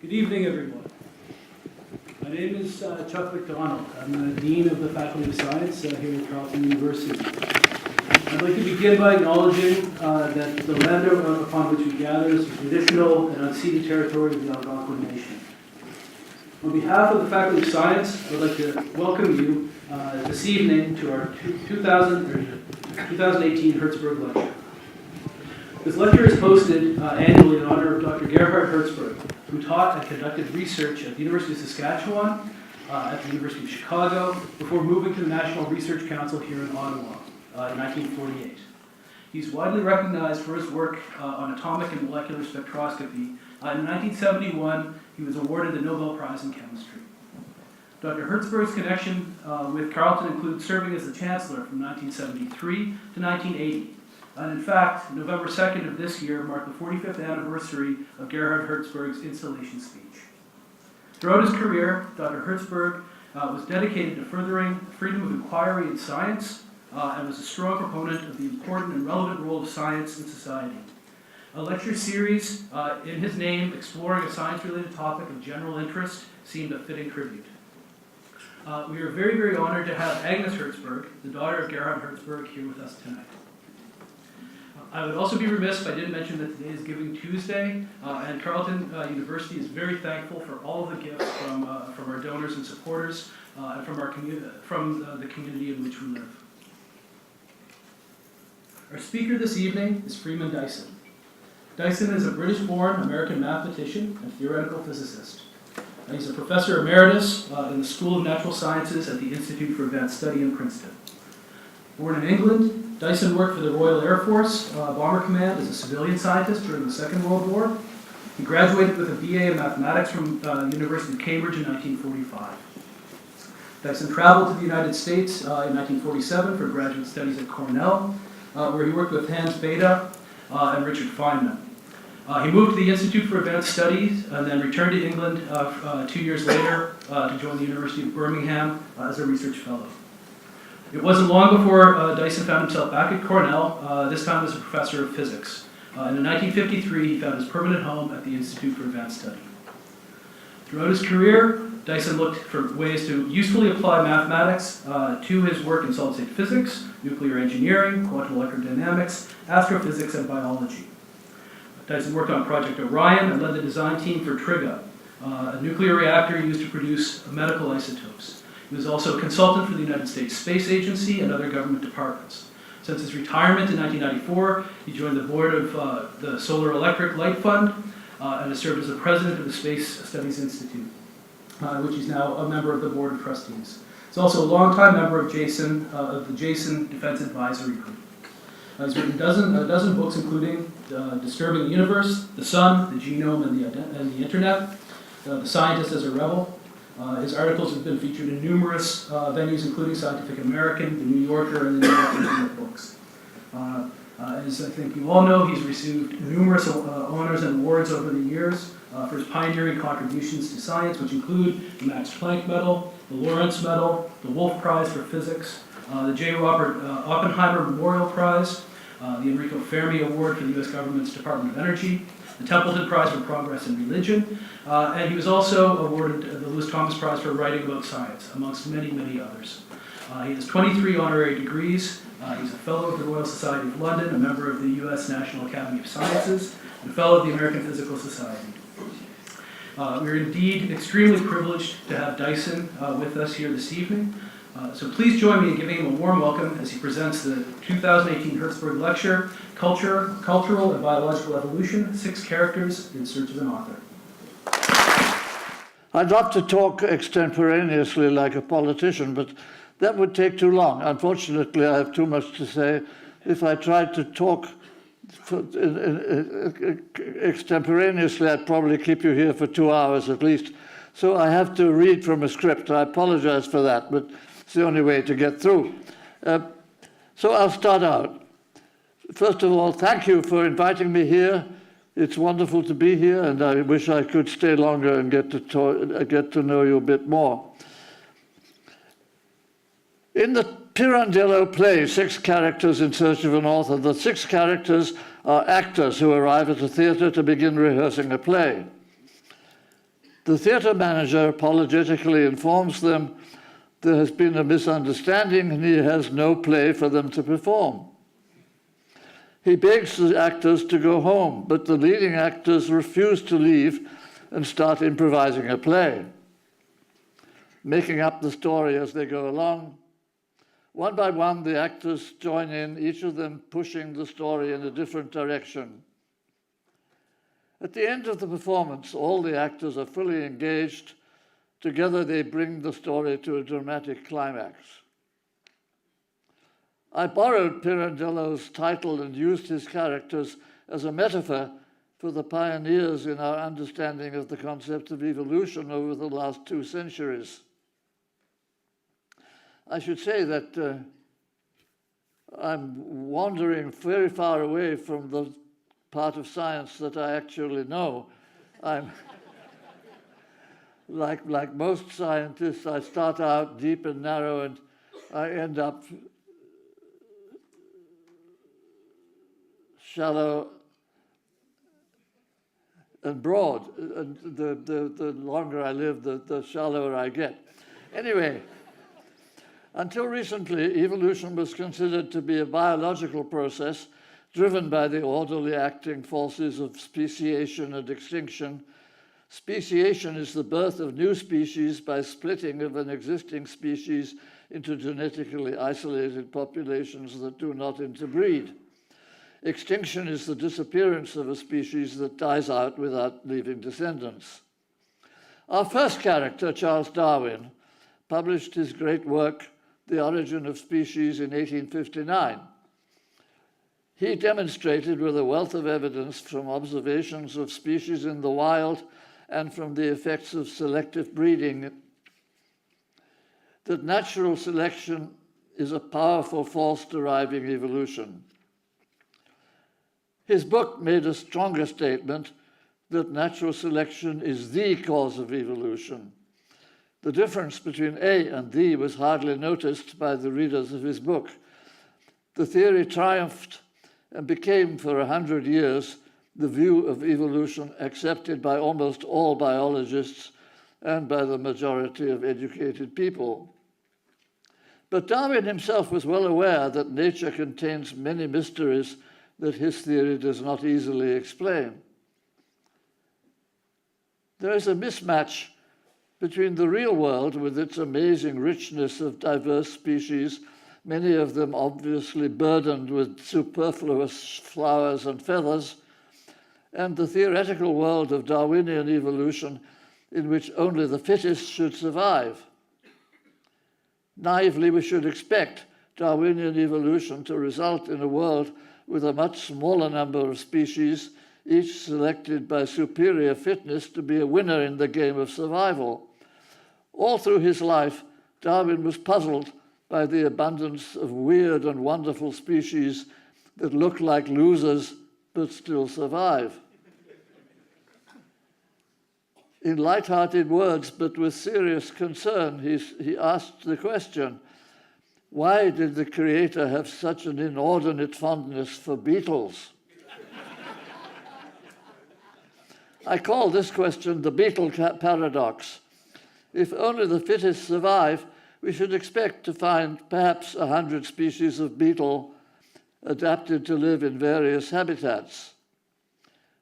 Good evening, everyone. My name is Chuck McDonald. I'm the Dean of the Faculty of Science here at Carleton University. I'd like to begin by acknowledging that the land upon which we gather is the traditional and unceded territory of the Algonquin Nation. On behalf of the Faculty of Science, I would like to welcome you this evening to our 2018 Herzberg Lecture. This lecture is hosted annually in honor of Dr. Gerhard Herzberg, who taught and conducted research at the University of Saskatchewan, at the University of Chicago, before moving to the National Research Council here in Ottawa in 1948. He's widely recognized for his work on atomic and molecular spectroscopy. In 1971, he was awarded the Nobel Prize in Chemistry. Dr. Herzberg's connection with Carleton includes serving as the Chancellor from 1973 to 1980. And in fact, November 2nd of this year marked the 45th anniversary of Gerhard Herzberg's installation speech. Throughout his career, Dr. Herzberg was dedicated to furthering freedom of inquiry in science and was a strong proponent of the important and relevant role of science in society. A lecture series in his name exploring a science-related topic of general interest seemed a fitting tribute. We are very, very honored to have Agnes Herzberg, the daughter of Gerhard Herzberg, here with us tonight. I would also be remiss if I didn't mention that today is Giving Tuesday, and Carleton University is very thankful for all of the gifts from our donors and supporters, and from the community in which we live. Our speaker this evening is Freeman Dyson. Dyson is a British-born American mathematician and theoretical physicist. He's a professor emeritus in the School of Natural Sciences at the Institute for Advanced Study in Princeton. Born in England, Dyson worked for the Royal Air Force Bomber Command as a civilian scientist during the Second World War. He graduated with a BA in mathematics from the University of Cambridge in 1945. Dyson traveled to the United States in 1947 for graduate studies at Cornell, where he worked with Hans Bethe and Richard Feynman. He moved to the Institute for Advanced Studies and then returned to England 2 years later to join the University of Birmingham as a research fellow. It wasn't long before Dyson found himself back at Cornell, this time as a professor of physics. And in 1953, he found his permanent home at the Institute for Advanced Study. Throughout his career, Dyson looked for ways to usefully apply mathematics to his work in solid-state physics, nuclear engineering, quantum electrodynamics, astrophysics, and biology. Dyson worked on Project Orion and led the design team for TRIGA, a nuclear reactor used to produce medical isotopes. He was also a consultant for the United States Space Agency and other government departments. Since his retirement in 1994, he joined the board of the Solar Electric Light Fund and has served as the president of the Space Studies Institute, which he's now a member of the board of trustees. He's also a longtime member of the Jason Defense Advisory Group. He's written a dozen books, including Disturbing the Universe, The Sun, the Genome, and the Internet, The Scientist as a Rebel. His articles have been featured in numerous venues, including Scientific American, The New Yorker, and the New York Internet Books. As I think you all know, he's received numerous honors and awards over the years for his pioneering contributions to science, which include the Max Planck Medal, the Lawrence Medal, the Wolf Prize for Physics, the J. Robert Oppenheimer Memorial Prize, the Enrico Fermi Award for the U.S. government's Department of Energy, the Templeton Prize for Progress in Religion, and he was also awarded the Lewis Thomas Prize for writing about science, amongst many, many others. He has 23 honorary degrees. He's a Fellow of the Royal Society of London, a member of the U.S. National Academy of Sciences, and a Fellow of the American Physical Society. We're indeed extremely privileged to have Dyson with us here this evening. So please join me in giving him a warm welcome as he presents the 2018 Herzberg Lecture, Cultural and Biological Evolution, 6 Characters in Search of an Author. I'd love to talk extemporaneously like a politician, but that would take too long. Unfortunately, I have too much to say. If I tried to talk extemporaneously, I'd probably keep you here for 2 hours at least. So I have to read from a script. I apologize for that, but it's the only way to get through. So I'll start out. First of all, thank you for inviting me here. It's wonderful to be here, and I wish I could stay longer and get to know you a bit more. In the Pirandello play, 6 Characters in Search of an Author, the 6 characters are actors who arrive at a theater to begin rehearsing a play. The theatre manager apologetically informs them there has been a misunderstanding and he has no play for them to perform. He begs the actors to go home, but the leading actors refuse to leave and start improvising a play, making up the story as they go along. One by one, the actors join in, each of them pushing the story in a different direction. At the end of the performance, all the actors are fully engaged. Together, they bring the story to a dramatic climax. I borrowed Pirandello's title and used his characters as a metaphor for the pioneers in our understanding of the concept of evolution over the last 2 centuries. I should say that I'm wandering very far away from the part of science that I actually know. I'm like most scientists, I start out deep and narrow, and I end up shallow and broad. And the longer I live, the shallower I get. Anyway, until recently, evolution was considered to be a biological process driven by the orderly acting forces of speciation and extinction. Speciation is the birth of new species by splitting of an existing species into genetically isolated populations that do not interbreed. Extinction is the disappearance of a species that dies out without leaving descendants. Our first character, Charles Darwin, published his great work, The Origin of Species, in 1859. He demonstrated with a wealth of evidence from observations of species in the wild and from the effects of selective breeding that natural selection is a powerful force driving evolution. His book made a stronger statement that natural selection is the cause of evolution. The difference between A and the was hardly noticed by the readers of his book. The theory triumphed and became for 100 years the view of evolution accepted by almost all biologists and by the majority of educated people. But Darwin himself was well aware that nature contains many mysteries that his theory does not easily explain. There is a mismatch between the real world, with its amazing richness of diverse species, many of them obviously burdened with superfluous flowers and feathers, and the theoretical world of Darwinian evolution, in which only the fittest should survive. Naively, we should expect Darwinian evolution to result in a world with a much smaller number of species, each selected by superior fitness to be a winner in the game of survival. All through his life, Darwin was puzzled by the abundance of weird and wonderful species that look like losers but still survive. In light-hearted words, but with serious concern, he asked the question, why did the Creator have such an inordinate fondness for beetles? I call this question the Beetle paradox. If only the fittest survive, we should expect to find perhaps 100 species of beetle adapted to live in various habitats.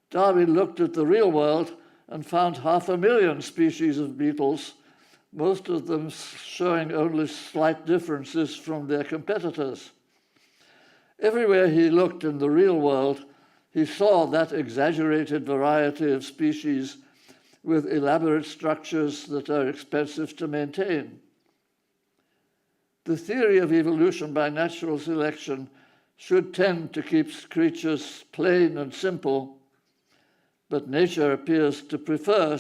Darwin looked at the real world and found 500,000 species of beetles, most of them showing only slight differences from their competitors. Everywhere he looked in the real world, he saw that exaggerated variety of species with elaborate structures that are expensive to maintain. The theory of evolution by natural selection should tend to keep creatures plain and simple, but nature appears to prefer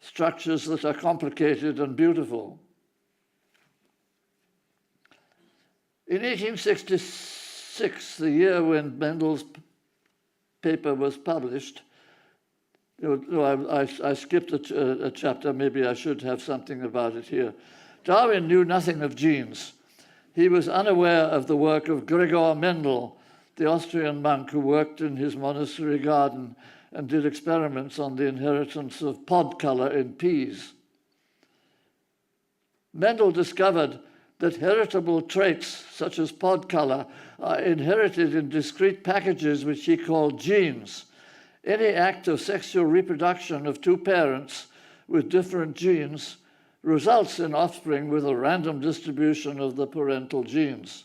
structures that are complicated and beautiful. In 1866, the year when Mendels Paper was published, I skipped a chapter, maybe I should have something about it here. Darwin knew nothing of genes. He was unaware of the work of Gregor Mendel, the Austrian monk who worked in his monastery garden and did experiments on the inheritance of pod color in peas. Mendel discovered that heritable traits such as pod color are inherited in discrete packages which he called genes. Any act of sexual reproduction of two parents with different genes results in offspring with a random distribution of the parental genes.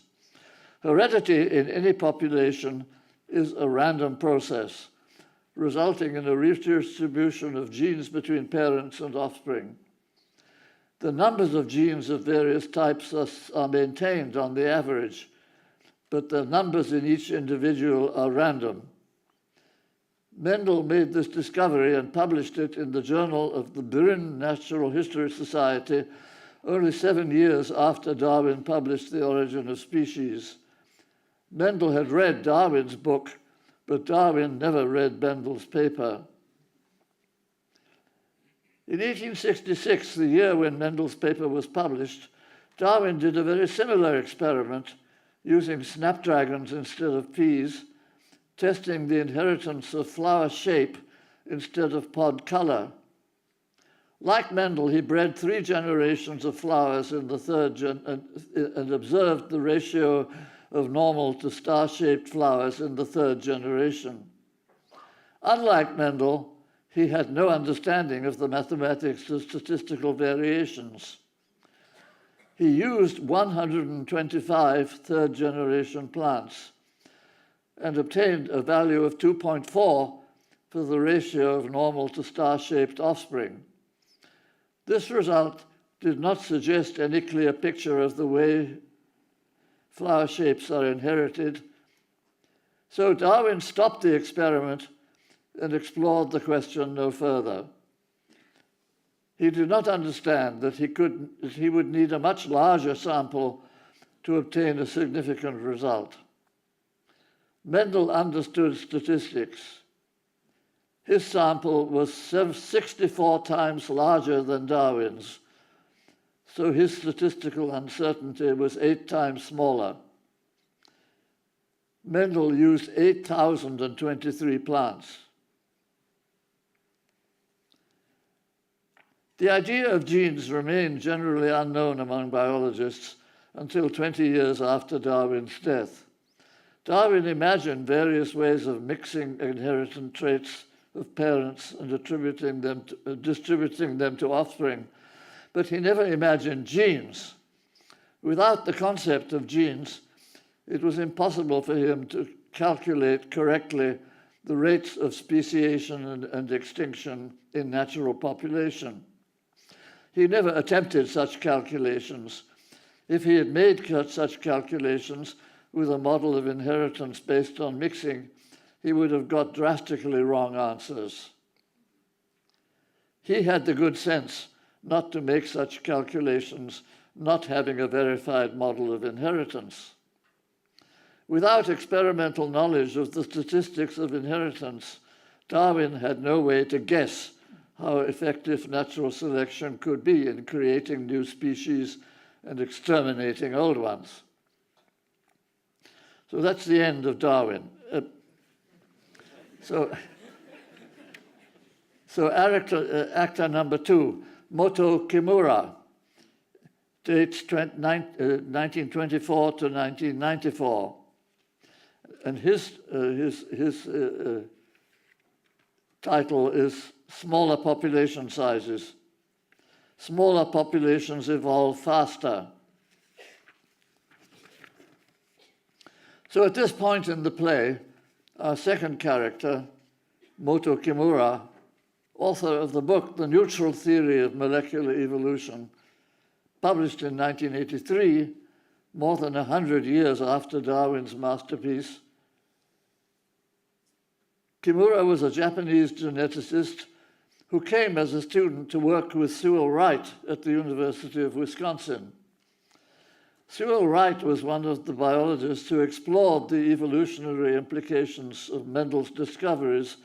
Heredity in any population is a random process, resulting in a redistribution of genes between parents and offspring. The numbers of genes of various types are maintained on the average, but the numbers in each individual are random. Mendel made this discovery and published it in the Journal of the Berlin Natural History Society only 7 years after Darwin published The Origin of Species. Mendel had read Darwin's book, but Darwin never read Mendel's paper. In 1866, the year when Mendel's paper was published, Darwin did a very similar experiment using snapdragons instead of peas, testing the inheritance of flower shape instead of pod color. Like Mendel, he bred 3 generations of flowers in the third and observed the ratio of normal to star-shaped flowers in the third generation. Unlike Mendel, he had no understanding of the mathematics of statistical variations. He used 125 third-generation plants and obtained a value of 2.4 for the ratio of normal to star-shaped offspring. This result did not suggest any clear picture of the way flower shapes are inherited, so Darwin stopped the experiment and explored the question no further. He did not understand that he would need a much larger sample to obtain a significant result. Mendel understood statistics. His sample was 64 times larger than Darwin's, so his statistical uncertainty was 8 times smaller. Mendel used 8,023 plants. The idea of genes remained generally unknown among biologists until 20 years after Darwin's death. Darwin imagined various ways of mixing inherited traits of parents and distributing them to offspring, but he never imagined genes. Without the concept of genes, it was impossible for him to calculate correctly the rates of speciation and extinction in natural population. He never attempted such calculations. If he had made such calculations with a model of inheritance based on mixing, he would have got drastically wrong answers. He had the good sense not to make such calculations, not having a verified model of inheritance. Without experimental knowledge of the statistics of inheritance, Darwin had no way to guess how effective natural selection could be in creating new species and exterminating old ones. So that's the end of Darwin. So actor number 2, Moto Kimura, dates 1924 to 1994. And his title is Smaller Population Sizes. Smaller populations evolve faster. So at this point in the play, our second character, Moto Kimura, author of the book The Neutral Theory of Molecular Evolution, published in 1983, more than 100 years after Darwin's masterpiece. Kimura was a Japanese geneticist who came as a student to work with Sewell Wright at the University of Wisconsin. Sewell Wright was one of the biologists who explored the evolutionary implications of Mendel's discoveries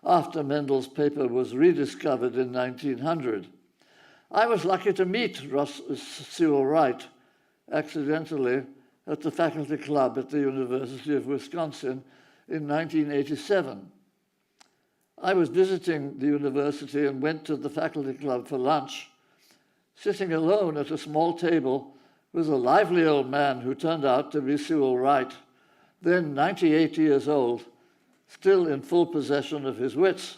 after Mendel's paper was rediscovered in 1900. I was lucky to meet Sewell Wright accidentally at the faculty club at the University of Wisconsin in 1987. I was visiting the university and went to the faculty club for lunch, sitting alone at a small table with a lively old man who turned out to be Sewell Wright, then 98 years old, still in full possession of his wits.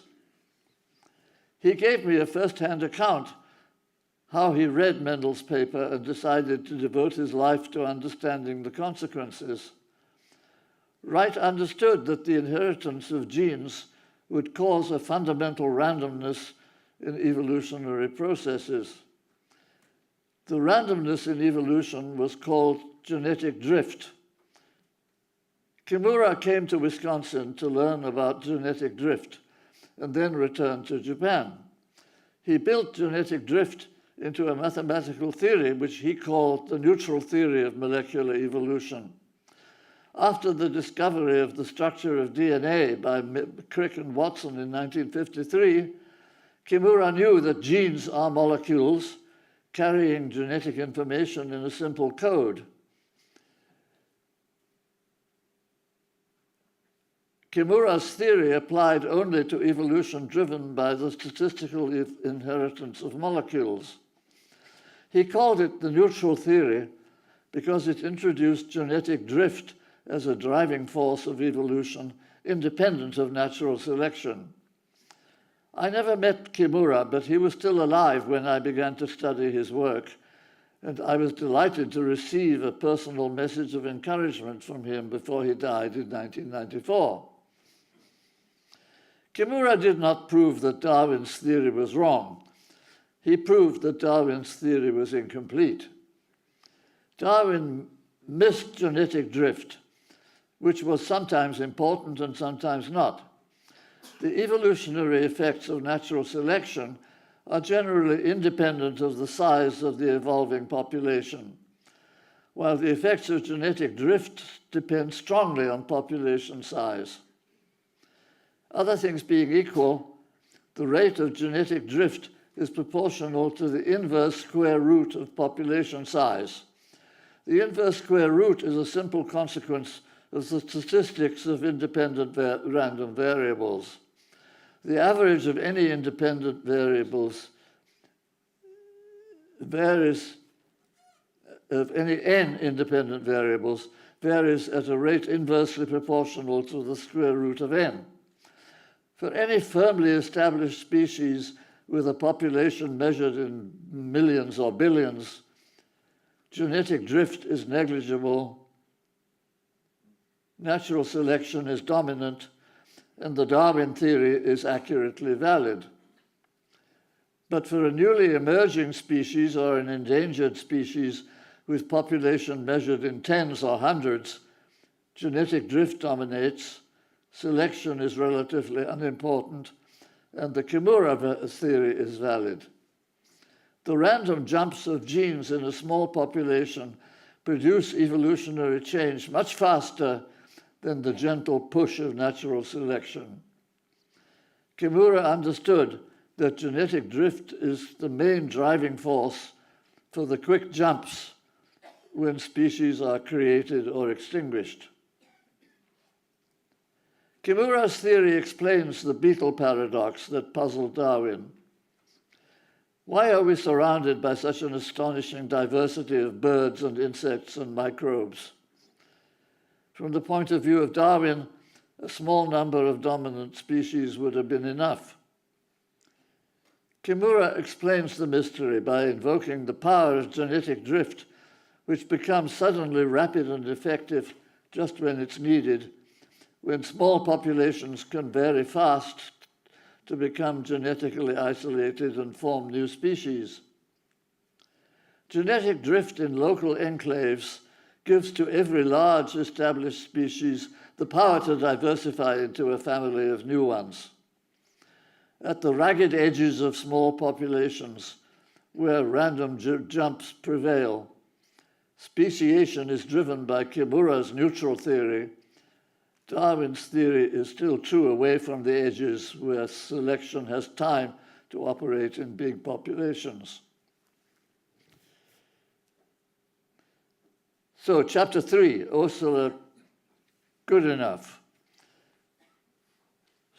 He gave me a first-hand account how he read Mendels' paper and decided to devote his life to understanding the consequences. Wright understood that the inheritance of genes would cause a fundamental randomness in evolutionary processes. The randomness in evolution was called genetic drift. Kimura came to Wisconsin to learn about genetic drift and then returned to Japan. He built genetic drift into a mathematical theory which he called the neutral theory of molecular evolution. After the discovery of the structure of DNA by Crick and Watson in 1953, Kimura knew that genes are molecules carrying genetic information in a simple code. Kimura's theory applied only to evolution driven by the statistical inheritance of molecules. He called it the neutral theory because it introduced genetic drift as a driving force of evolution independent of natural selection. I never met Kimura, but he was still alive when I began to study his work, and I was delighted to receive a personal message of encouragement from him before he died in 1994. Kimura did not prove that Darwin's theory was wrong. He proved that Darwin's theory was incomplete. Darwin missed genetic drift, which was sometimes important and sometimes not. The evolutionary effects of natural selection are generally independent of the size of the evolving population, while the effects of genetic drift depend strongly on population size. Other things being equal, the rate of genetic drift is proportional to the inverse square root of population size. The inverse square root is a simple consequence of the statistics of independent random variables. The average of any independent variables of any n independent variables varies at a rate inversely proportional to the square root of n. For any firmly established species with a population measured in millions or billions, genetic drift is negligible, natural selection is dominant, and the Darwin theory is accurately valid. But for a newly emerging species or an endangered species with population measured in tens or hundreds, genetic drift dominates, selection is relatively unimportant, and the Kimura theory is valid. The random jumps of genes in a small population produce evolutionary change much faster than the gentle push of natural selection. Kimura understood that genetic drift is the main driving force for the quick jumps when species are created or extinguished. Kimura's theory explains the Beetle paradox that puzzled Darwin. Why are we surrounded by such an astonishing diversity of birds and insects and microbes? From the point of view of Darwin, a small number of dominant species would have been enough. Kimura explains the mystery by invoking the power of genetic drift, which becomes suddenly rapid and effective just when it's needed, when small populations can vary fast to become genetically isolated and form new species. Genetic drift in local enclaves gives to every large established species the power to diversify into a family of new ones. At the ragged edges of small populations, where random jumps prevail, speciation is driven by Kimura's neutral theory. Darwin's theory is still true away from the edges where selection has time to operate in big populations. So, chapter 3, Ursula, good enough.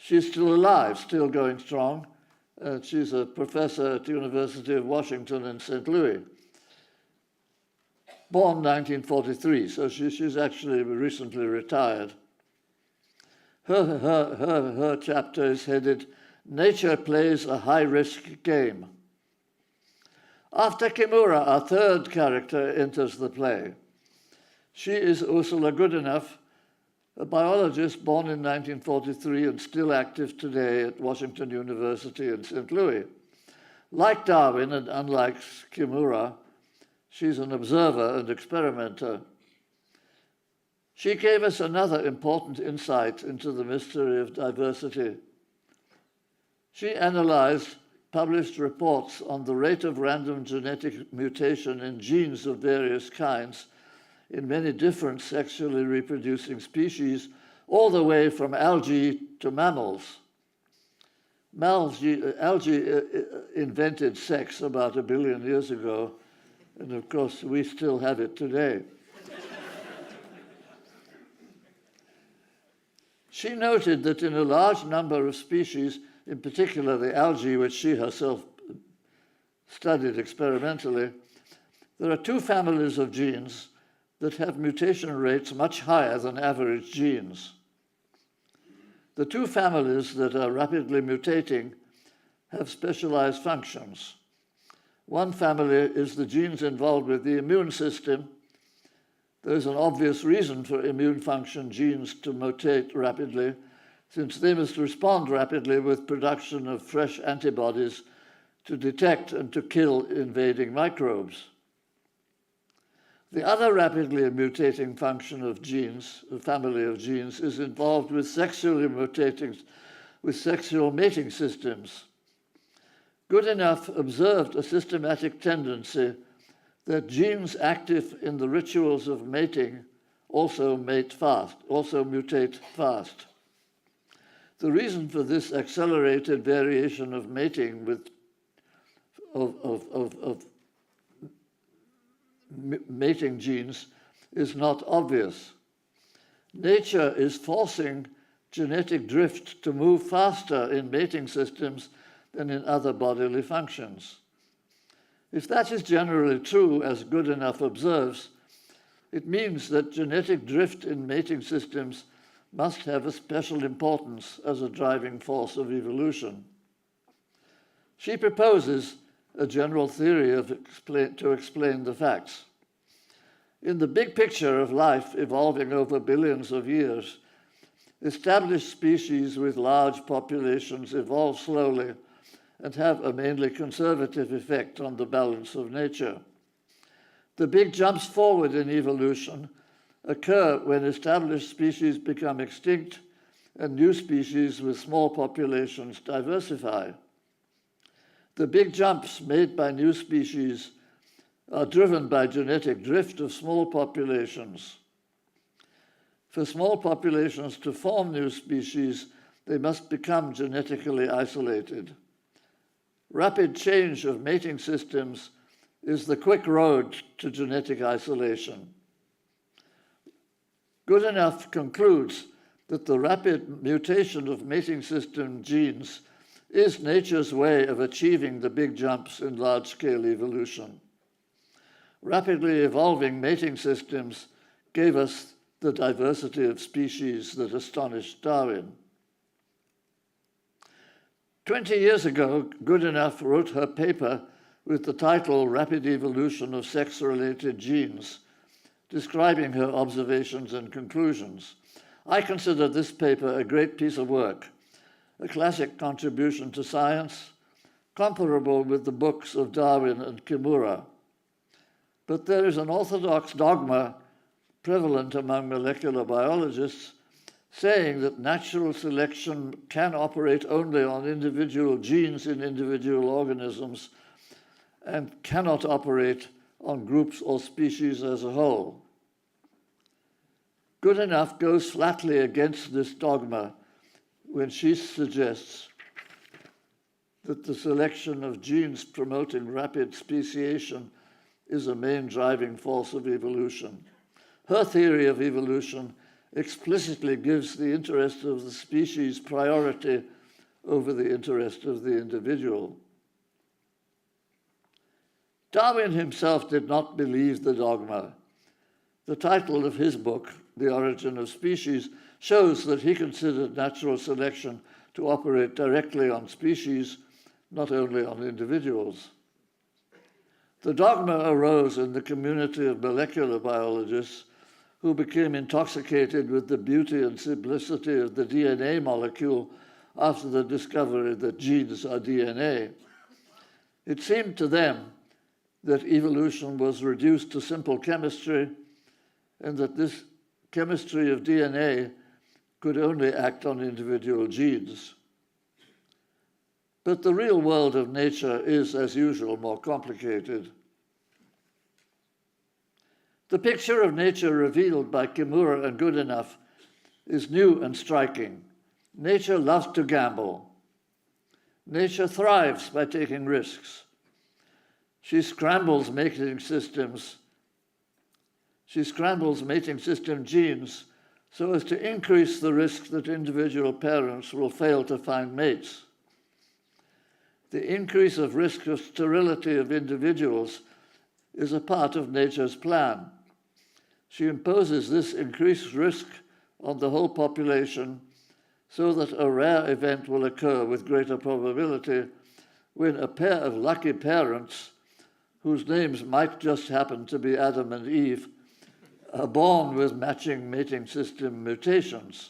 She's still alive, still going strong. She's a professor at the University of Washington in St. Louis. Born 1943, so she's actually recently retired. Her chapter is headed, Nature Plays a High-Risk Game. After Kimura, our third character enters the play. She is Ursula Goodenough, a biologist born in 1943 and still active today at Washington University in St. Louis. Like Darwin and unlike Kimura, she's an observer and experimenter. She gave us another important insight into the mystery of diversity. She analyzed published reports on the rate of random genetic mutation in genes of various kinds in many different sexually reproducing species, all the way from algae to mammals. Algae invented sex about 1 billion years ago, and of course we still have it today. She noted that in a large number of species, in particular the algae, which she herself studied experimentally, there are two families of genes that have mutation rates much higher than average genes. The two families that are rapidly mutating have specialized functions. One family is the genes involved with the immune system. There's an obvious reason for immune function genes to mutate rapidly, since they must respond rapidly with production of fresh antibodies to detect and to kill invading microbes. The other rapidly mutating function of genes, a family of genes, is involved with sexual mating systems. Goodenough observed a systematic tendency that genes active in the rituals of mating also mutate fast. The reason for this accelerated variation of mating mating genes is not obvious. Nature is forcing genetic drift to move faster in mating systems than in other bodily functions. If that is generally true, as Goodenough observes, it means that genetic drift in mating systems must have a special importance as a driving force of evolution. She proposes a general theory to explain the facts. In the big picture of life evolving over billions of years, established species with large populations evolve slowly and have a mainly conservative effect on the balance of nature. The big jumps forward in evolution occur when established species become extinct and new species with small populations diversify. The big jumps made by new species are driven by genetic drift of small populations. For small populations to form new species, they must become genetically isolated. Rapid change of mating systems is the quick road to genetic isolation. Goodenough concludes that the rapid mutation of mating system genes is nature's way of achieving the big jumps in large-scale evolution. Rapidly evolving mating systems gave us the diversity of species that astonished Darwin. 20 years ago, Goodenough wrote her paper with the title Rapid Evolution of Sex-Related Genes, describing her observations and conclusions. I consider this paper a great piece of work, a classic contribution to science, comparable with the books of Darwin and Kimura. But there is an orthodox dogma prevalent among molecular biologists saying that natural selection can operate only on individual genes in individual organisms and cannot operate on groups or species as a whole. Goodenough goes flatly against this dogma when she suggests that the selection of genes promoting rapid speciation is a main driving force of evolution. Her theory of evolution explicitly gives the interest of the species priority over the interest of the individual. Darwin himself did not believe the dogma. The title of his book, The Origin of Species, shows that he considered natural selection to operate directly on species, not only on individuals. The dogma arose in the community of molecular biologists who became intoxicated with the beauty and simplicity of the DNA molecule after the discovery that genes are DNA. It seemed to them that evolution was reduced to simple chemistry and that this chemistry of DNA could only act on individual genes. But the real world of nature is, as usual, more complicated. The picture of nature revealed by Kimura and Goodenough is new and striking. Nature loves to gamble. Nature thrives by taking risks. She scrambles mating system genes so as to increase the risk that individual parents will fail to find mates. The increase of risk of sterility of individuals is a part of nature's plan. She imposes this increased risk on the whole population so that a rare event will occur with greater probability when a pair of lucky parents, whose names might just happen to be Adam and Eve, are born with matching mating system mutations.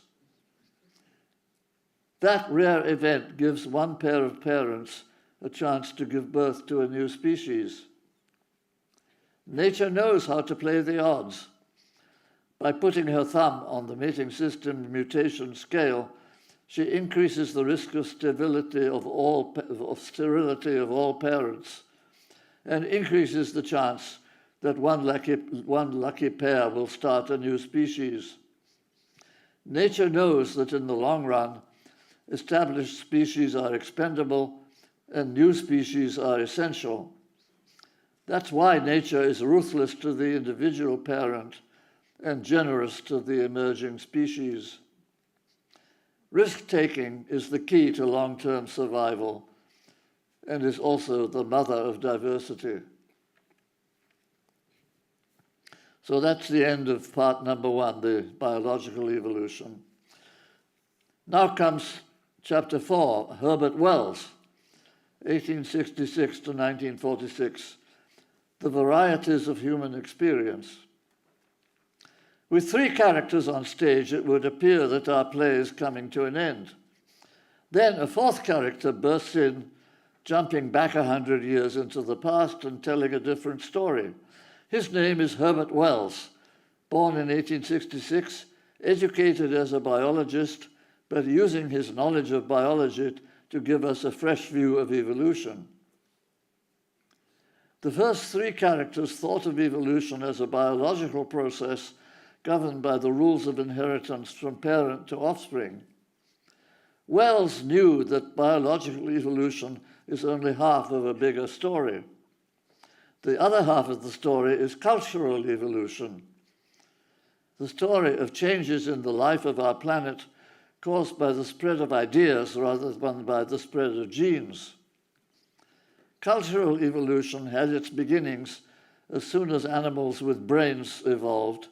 That rare event gives one pair of parents a chance to give birth to a new species. Nature knows how to play the odds. By putting her thumb on the mating system mutation scale, she increases the risk of sterility of all parents and increases the chance that one lucky pair will start a new species. Nature knows that in the long run, established species are expendable and new species are essential. That's why nature is ruthless to the individual parent and generous to the emerging species. Risk-taking is the key to long-term survival and is also the mother of diversity. So that's the end of part number 1, the biological evolution. Now comes chapter 4, Herbert Wells, 1866 to 1946, the varieties of human experience. With 3 characters on stage, it would appear that our play is coming to an end. Then a 4th character bursts in, jumping back 100 years into the past and telling a different story. His name is Herbert Wells, born in 1866, educated as a biologist, but using his knowledge of biology to give us a fresh view of evolution. The first 3 characters thought of evolution as a biological process governed by the rules of inheritance from parent to offspring. Wells knew that biological evolution is only half of a bigger story. The other half of the story is cultural evolution, the story of changes in the life of our planet caused by the spread of ideas rather than by the spread of genes. Cultural evolution had its beginnings as soon as animals with brains evolved,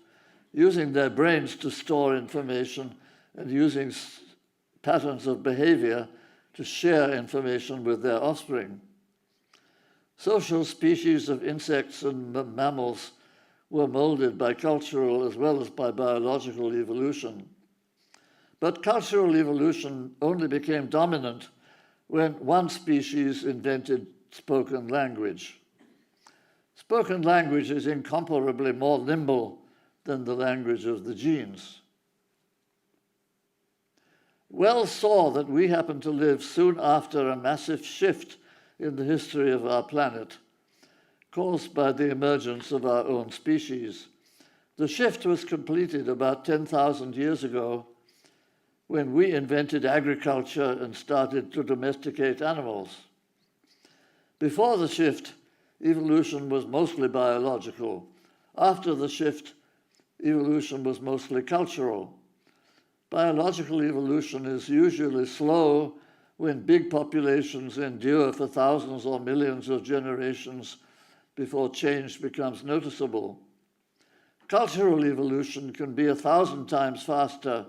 using their brains to store information and using patterns of behavior to share information with their offspring. Social species of insects and mammals were molded by cultural as well as by biological evolution. But cultural evolution only became dominant when one species invented spoken language. Spoken language is incomparably more nimble than the language of the genes. Wells saw that we happen to live soon after a massive shift in the history of our planet, caused by the emergence of our own species. The shift was completed about 10,000 years ago when we invented agriculture and started to domesticate animals. Before the shift, evolution was mostly biological. After the shift, evolution was mostly cultural. Biological evolution is usually slow when big populations endure for thousands or millions of generations before change becomes noticeable. Cultural evolution can be 1,000 times faster,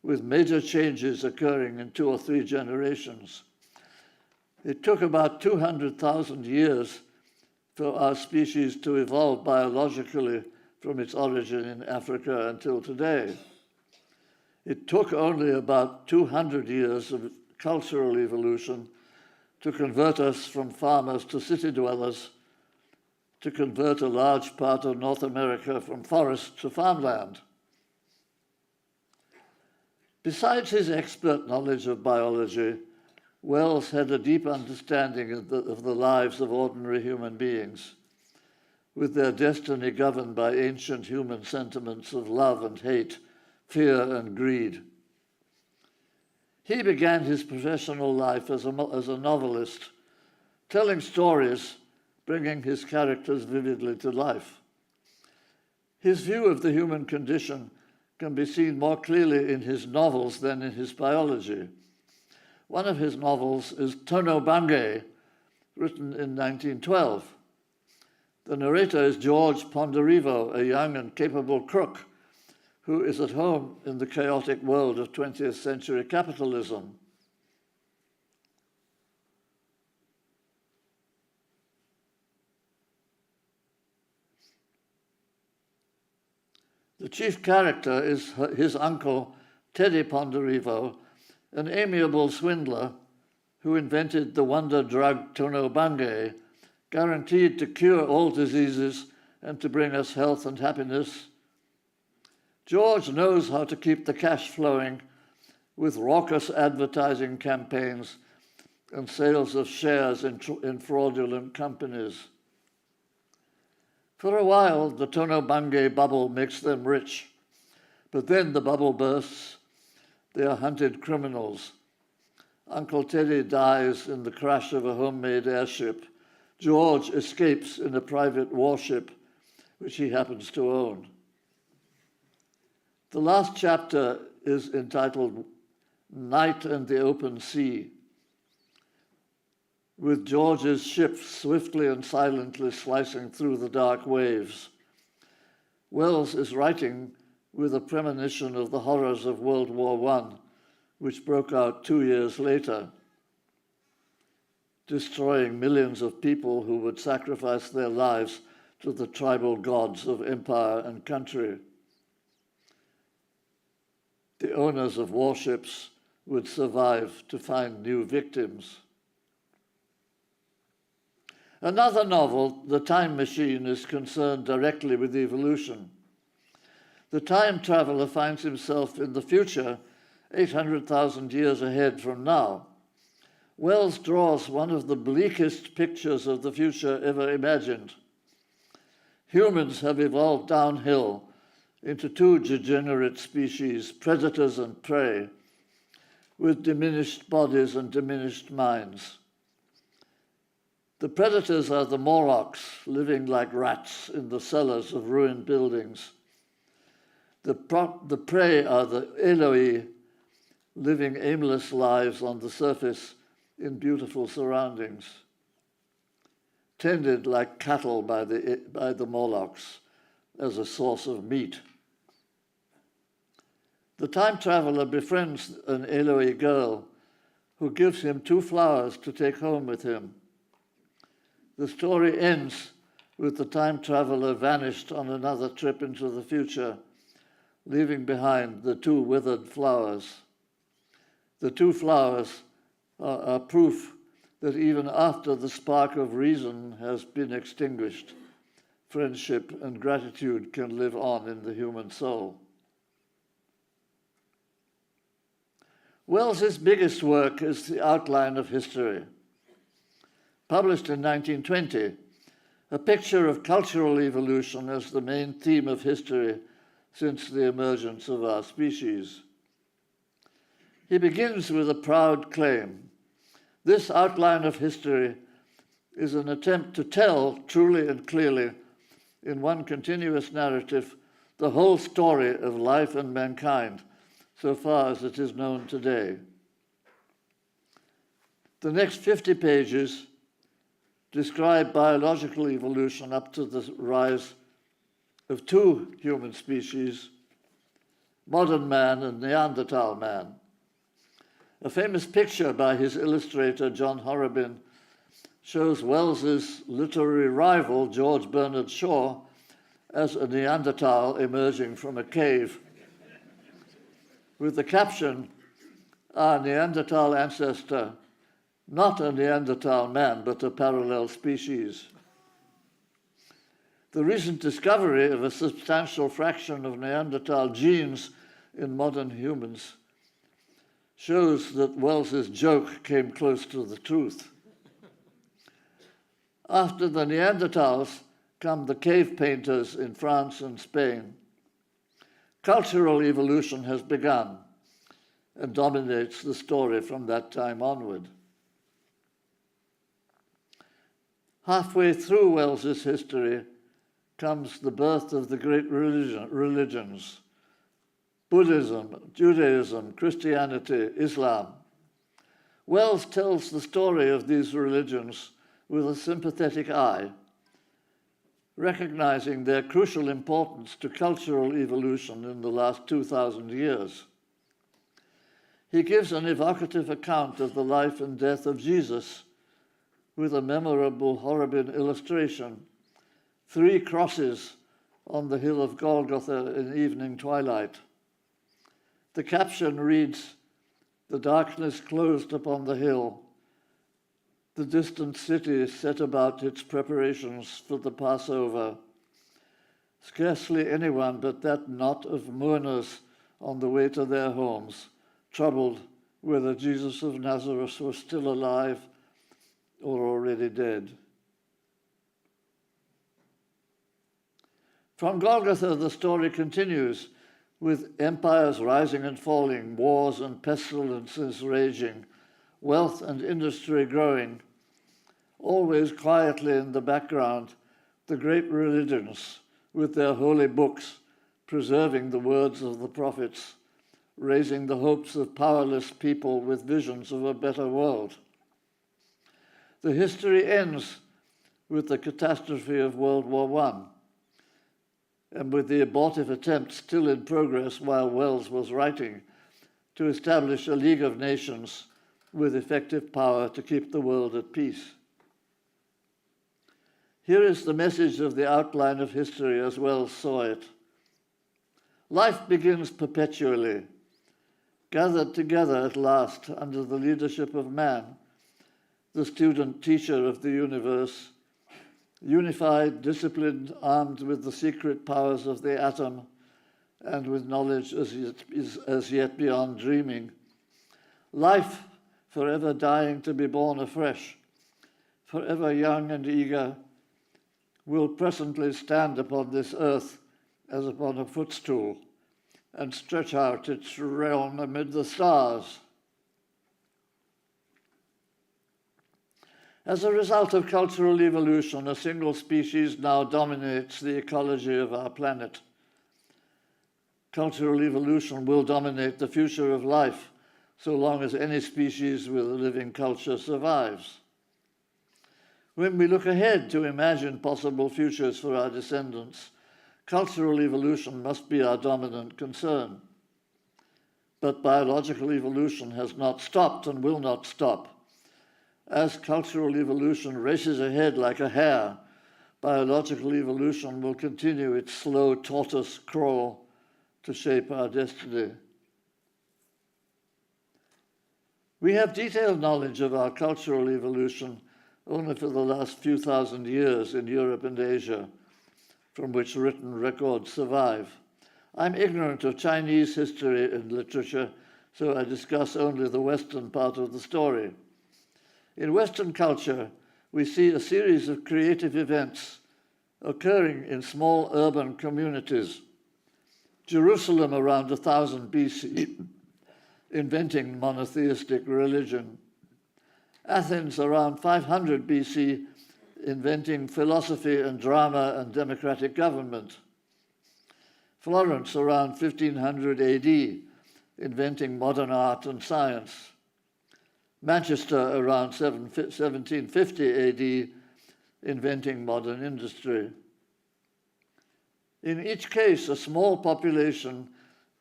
with major changes occurring in 2 or 3 generations. It took about 200,000 years for our species to evolve biologically from its origin in Africa until today. It took only about 200 years of cultural evolution to convert us from farmers to city dwellers, to convert a large part of North America from forest to farmland. Besides his expert knowledge of biology, Wells had a deep understanding of the lives of ordinary human beings, with their destiny governed by ancient human sentiments of love and hate, fear and greed. He began his professional life as a novelist, telling stories, bringing his characters vividly to life. His view of the human condition can be seen more clearly in his novels than in his biology. One of his novels is Tono Bungay, written in 1912. The narrator is George Ponderevo, a young and capable crook who is at home in the chaotic world of 20th century capitalism. The chief character is his uncle, Teddy Ponderevo, an amiable swindler who invented the wonder drug Tono Bungay, guaranteed to cure all diseases and to bring us health and happiness. George knows how to keep the cash flowing with raucous advertising campaigns and sales of shares in fraudulent companies. For a while, the Tono Bungay bubble makes them rich, but then the bubble bursts. They are hunted criminals. Uncle Teddy dies in the crash of a homemade airship. George escapes in a private warship, which he happens to own. The last chapter is entitled Night and the Open Sea, with George's ship swiftly and silently slicing through the dark waves. Wells is writing with a premonition of the horrors of World War I, which broke out 2 years later, destroying millions of people who would sacrifice their lives to the tribal gods of empire and country. The owners of warships would survive to find new victims. Another novel, The Time Machine, is concerned directly with evolution. The time traveler finds himself in the future, 800,000 years ahead from now. Wells draws one of the bleakest pictures of the future ever imagined. Humans have evolved downhill into 2 degenerate species, predators and prey, with diminished bodies and diminished minds. The predators are the Morlocks, living like rats in the cellars of ruined buildings. The prey are the Eloi, living aimless lives on the surface in beautiful surroundings, tended like cattle by the Morlocks as a source of meat. The time traveler befriends an Eloi girl who gives him 2 flowers to take home with him. The story ends with the time traveler vanished on another trip into the future, leaving behind the 2 withered flowers. The 2 flowers are proof that even after the spark of reason has been extinguished, friendship and gratitude can live on in the human soul. Wells's biggest work is The Outline of History. Published in 1920, a picture of cultural evolution as the main theme of history since the emergence of our species. He begins with a proud claim. This outline of history is an attempt to tell truly and clearly, in one continuous narrative, the whole story of life and mankind, so far as it is known today. The next 50 pages describe biological evolution up to the rise of two human species, modern man and Neanderthal man. A famous picture by his illustrator, John Horrobin, shows Wells's literary rival, George Bernard Shaw, as a Neanderthal emerging from a cave, with the caption, "Our Neanderthal ancestor, not a Neanderthal man, but a parallel species." The recent discovery of a substantial fraction of Neanderthal genes in modern humans shows that Wells's joke came close to the truth. After the Neanderthals come the cave painters in France and Spain. Cultural evolution has begun and dominates the story from that time onward. Halfway through Wells's history comes the birth of the great religions: Buddhism, Judaism, Christianity, Islam. Wells tells the story of these religions with a sympathetic eye, recognizing their crucial importance to cultural evolution in the last 2,000 years. He gives an evocative account of the life and death of Jesus with a memorable Horrobin illustration: 3 crosses on the hill of Golgotha in evening twilight. The caption reads, "The darkness closed upon the hill. The distant city set about its preparations for the Passover. Scarcely anyone but that knot of mourners on the way to their homes, troubled whether Jesus of Nazareth was still alive or already dead." From Golgotha, the story continues, with empires rising and falling, wars and pestilences raging, wealth and industry growing. Always quietly in the background, the great religions, with their holy books, preserving the words of the prophets, raising the hopes of powerless people with visions of a better world. The history ends with the catastrophe of World War I, and with the abortive attempt still in progress while Wells was writing to establish a League of Nations with effective power to keep the world at peace. Here is the message of the outline of history as Wells saw it. Life begins perpetually, gathered together at last under the leadership of man, the student-teacher of the universe, unified, disciplined, armed with the secret powers of the atom and with knowledge as yet beyond dreaming. Life forever dying to be born afresh, forever young and eager, will presently stand upon this earth as upon a footstool and stretch out its realm amid the stars. As a result of cultural evolution, a single species now dominates the ecology of our planet. Cultural evolution will dominate the future of life so long as any species with a living culture survives. When we look ahead to imagine possible futures for our descendants, cultural evolution must be our dominant concern. But biological evolution has not stopped and will not stop. As cultural evolution races ahead like a hare, biological evolution will continue its slow tortoise crawl to shape our destiny. We have detailed knowledge of our cultural evolution only for the last few thousand years in Europe and Asia, from which written records survive. I'm ignorant of Chinese history and literature, so I discuss only the Western part of the story. In Western culture, we see a series of creative events occurring in small urban communities. Jerusalem around 1000 BC, inventing monotheistic religion. Athens around 500 BC, inventing philosophy and drama and democratic government. Florence around 1500 AD, inventing modern art and science. Manchester around 1750 AD, inventing modern industry. In each case, a small population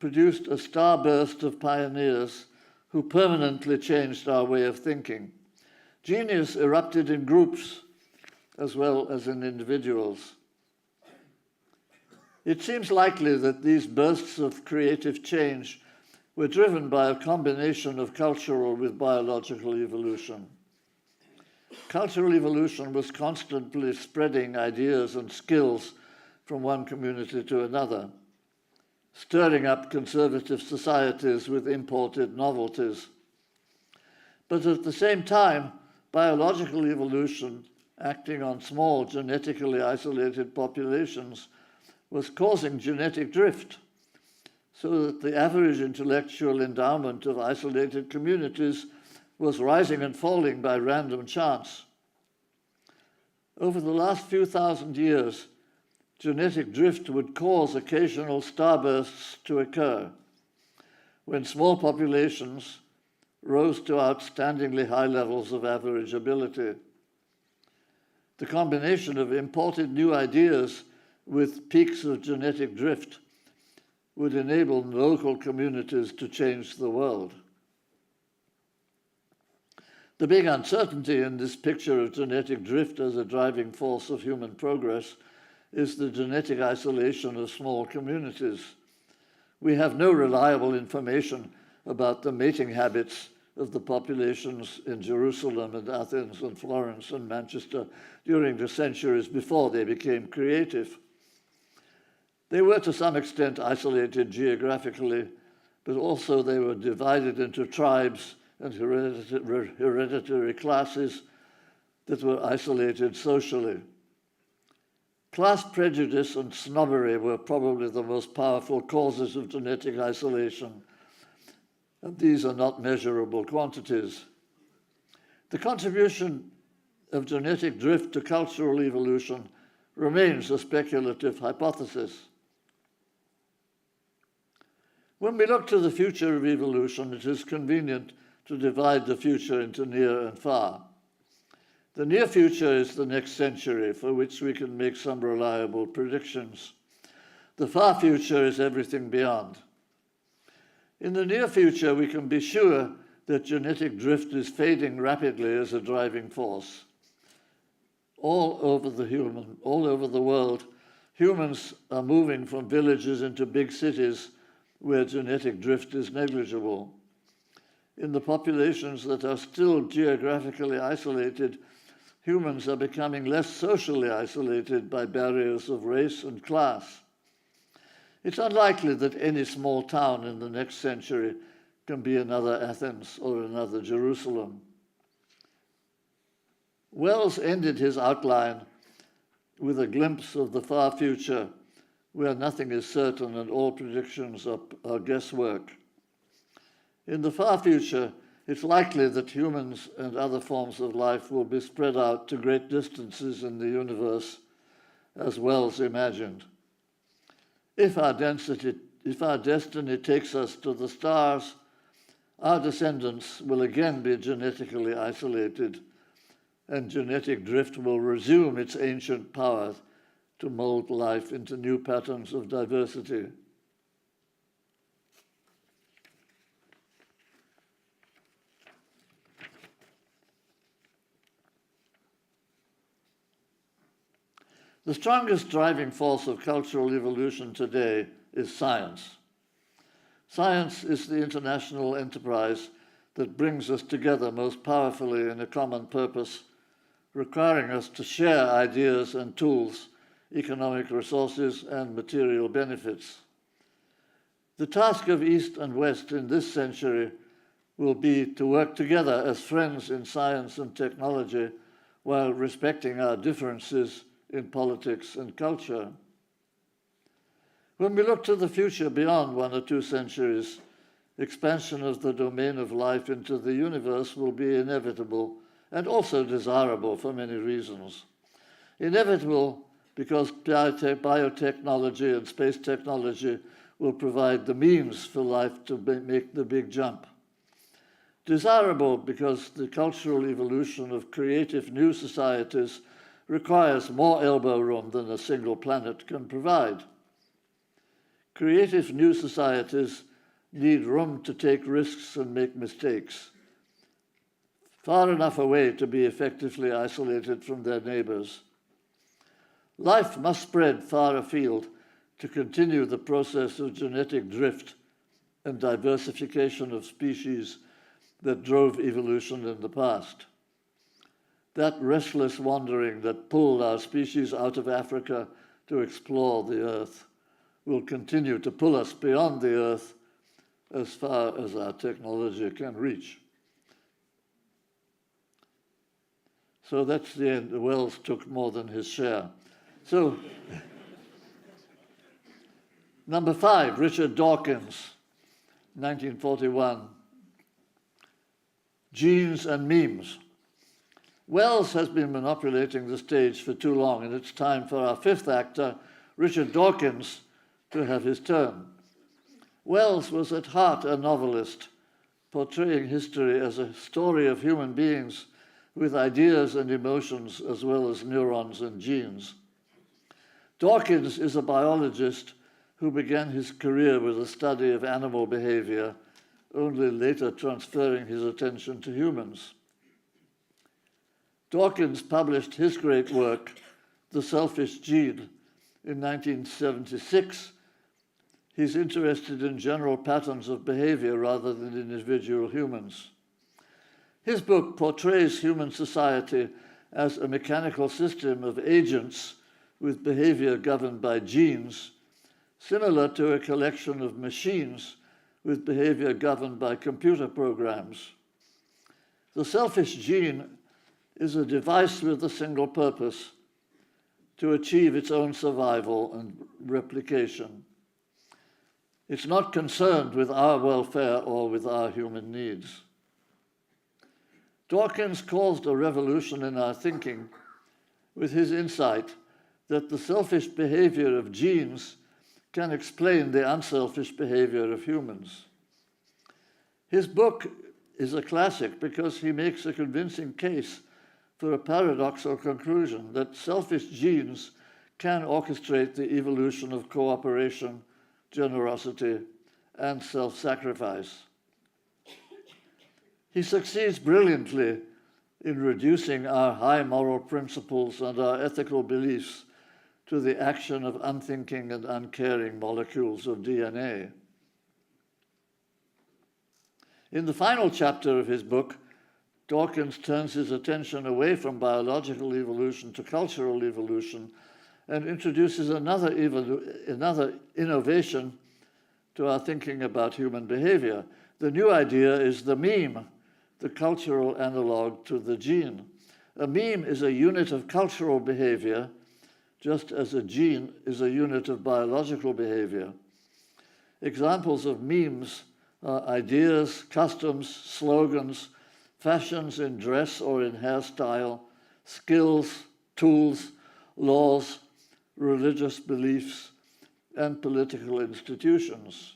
produced a starburst of pioneers who permanently changed our way of thinking. Genius erupted in groups as well as in individuals. It seems likely that these bursts of creative change were driven by a combination of cultural with biological evolution. Cultural evolution was constantly spreading ideas and skills from one community to another, stirring up conservative societies with imported novelties. But at the same time, biological evolution, acting on small genetically isolated populations, was causing genetic drift, so that the average intellectual endowment of isolated communities was rising and falling by random chance. Over the last few thousand years, genetic drift would cause occasional starbursts to occur, when small populations rose to outstandingly high levels of average ability. The combination of imported new ideas with peaks of genetic drift would enable local communities to change the world. The big uncertainty in this picture of genetic drift as a driving force of human progress is the genetic isolation of small communities. We have no reliable information about the mating habits of the populations in Jerusalem and Athens and Florence and Manchester during the centuries before they became creative. They were to some extent isolated geographically, but also they were divided into tribes and hereditary classes that were isolated socially. Class prejudice and snobbery were probably the most powerful causes of genetic isolation, and these are not measurable quantities. The contribution of genetic drift to cultural evolution remains a speculative hypothesis. When we look to the future of evolution, it is convenient to divide the future into near and far. The near future is the next century, for which we can make some reliable predictions. The far future is everything beyond. In the near future, we can be sure that genetic drift is fading rapidly as a driving force. All over the world, humans are moving from villages into big cities where genetic drift is negligible. In the populations that are still geographically isolated, humans are becoming less socially isolated by barriers of race and class. It's unlikely that any small town in the next century can be another Athens or another Jerusalem. Wells ended his outline with a glimpse of the far future, where nothing is certain and all predictions are guesswork. In the far future, it's likely that humans and other forms of life will be spread out to great distances in the universe, as Wells imagined. If our destiny takes us to the stars, our descendants will again be genetically isolated, and genetic drift will resume its ancient power to mold life into new patterns of diversity. The strongest driving force of cultural evolution today is science. Science is the international enterprise that brings us together most powerfully in a common purpose, requiring us to share ideas and tools, economic resources, and material benefits. The task of East and West in this century will be to work together as friends in science and technology while respecting our differences in politics and culture. When we look to the future beyond 1 or 2 centuries, expansion of the domain of life into the universe will be inevitable and also desirable for many reasons. Inevitable because biotechnology and space technology will provide the means for life to make the big jump. Desirable because the cultural evolution of creative new societies requires more elbow room than a single planet can provide. Creative new societies need room to take risks and make mistakes, far enough away to be effectively isolated from their neighbors. Life must spread far afield to continue the process of genetic drift and diversification of species that drove evolution in the past. That restless wandering that pulled our species out of Africa to explore the Earth will continue to pull us beyond the Earth as far as our technology can reach. So that's the end. Wells took more than his share. So, number 5, Richard Dawkins, 1941. Genes and memes. Wells has been manipulating the stage for too long, and it's time for our 5th actor, Richard Dawkins, to have his turn. Wells was at heart a novelist, portraying history as a story of human beings with ideas and emotions as well as neurons and genes. Dawkins is a biologist who began his career with a study of animal behavior, only later transferring his attention to humans. Dawkins published his great work, The Selfish Gene, in 1976. He's interested in general patterns of behavior rather than individual humans. His book portrays human society as a mechanical system of agents with behavior governed by genes, similar to a collection of machines with behavior governed by computer programs. The selfish gene is a device with a single purpose: to achieve its own survival and replication. It's not concerned with our welfare or with our human needs. Dawkins caused a revolution in our thinking with his insight that the selfish behavior of genes can explain the unselfish behavior of humans. His book is a classic because he makes a convincing case for a paradoxical conclusion that selfish genes can orchestrate the evolution of cooperation, generosity, and self-sacrifice. He succeeds brilliantly in reducing our high moral principles and our ethical beliefs to the action of unthinking and uncaring molecules of DNA. In the final chapter of his book, Dawkins turns his attention away from biological evolution to cultural evolution and introduces another innovation to our thinking about human behavior. The new idea is the meme, the cultural analog to the gene. A meme is a unit of cultural behavior, just as a gene is a unit of biological behavior. Examples of memes are ideas, customs, slogans, fashions in dress or in hairstyle, skills, tools, laws, religious beliefs, and political institutions.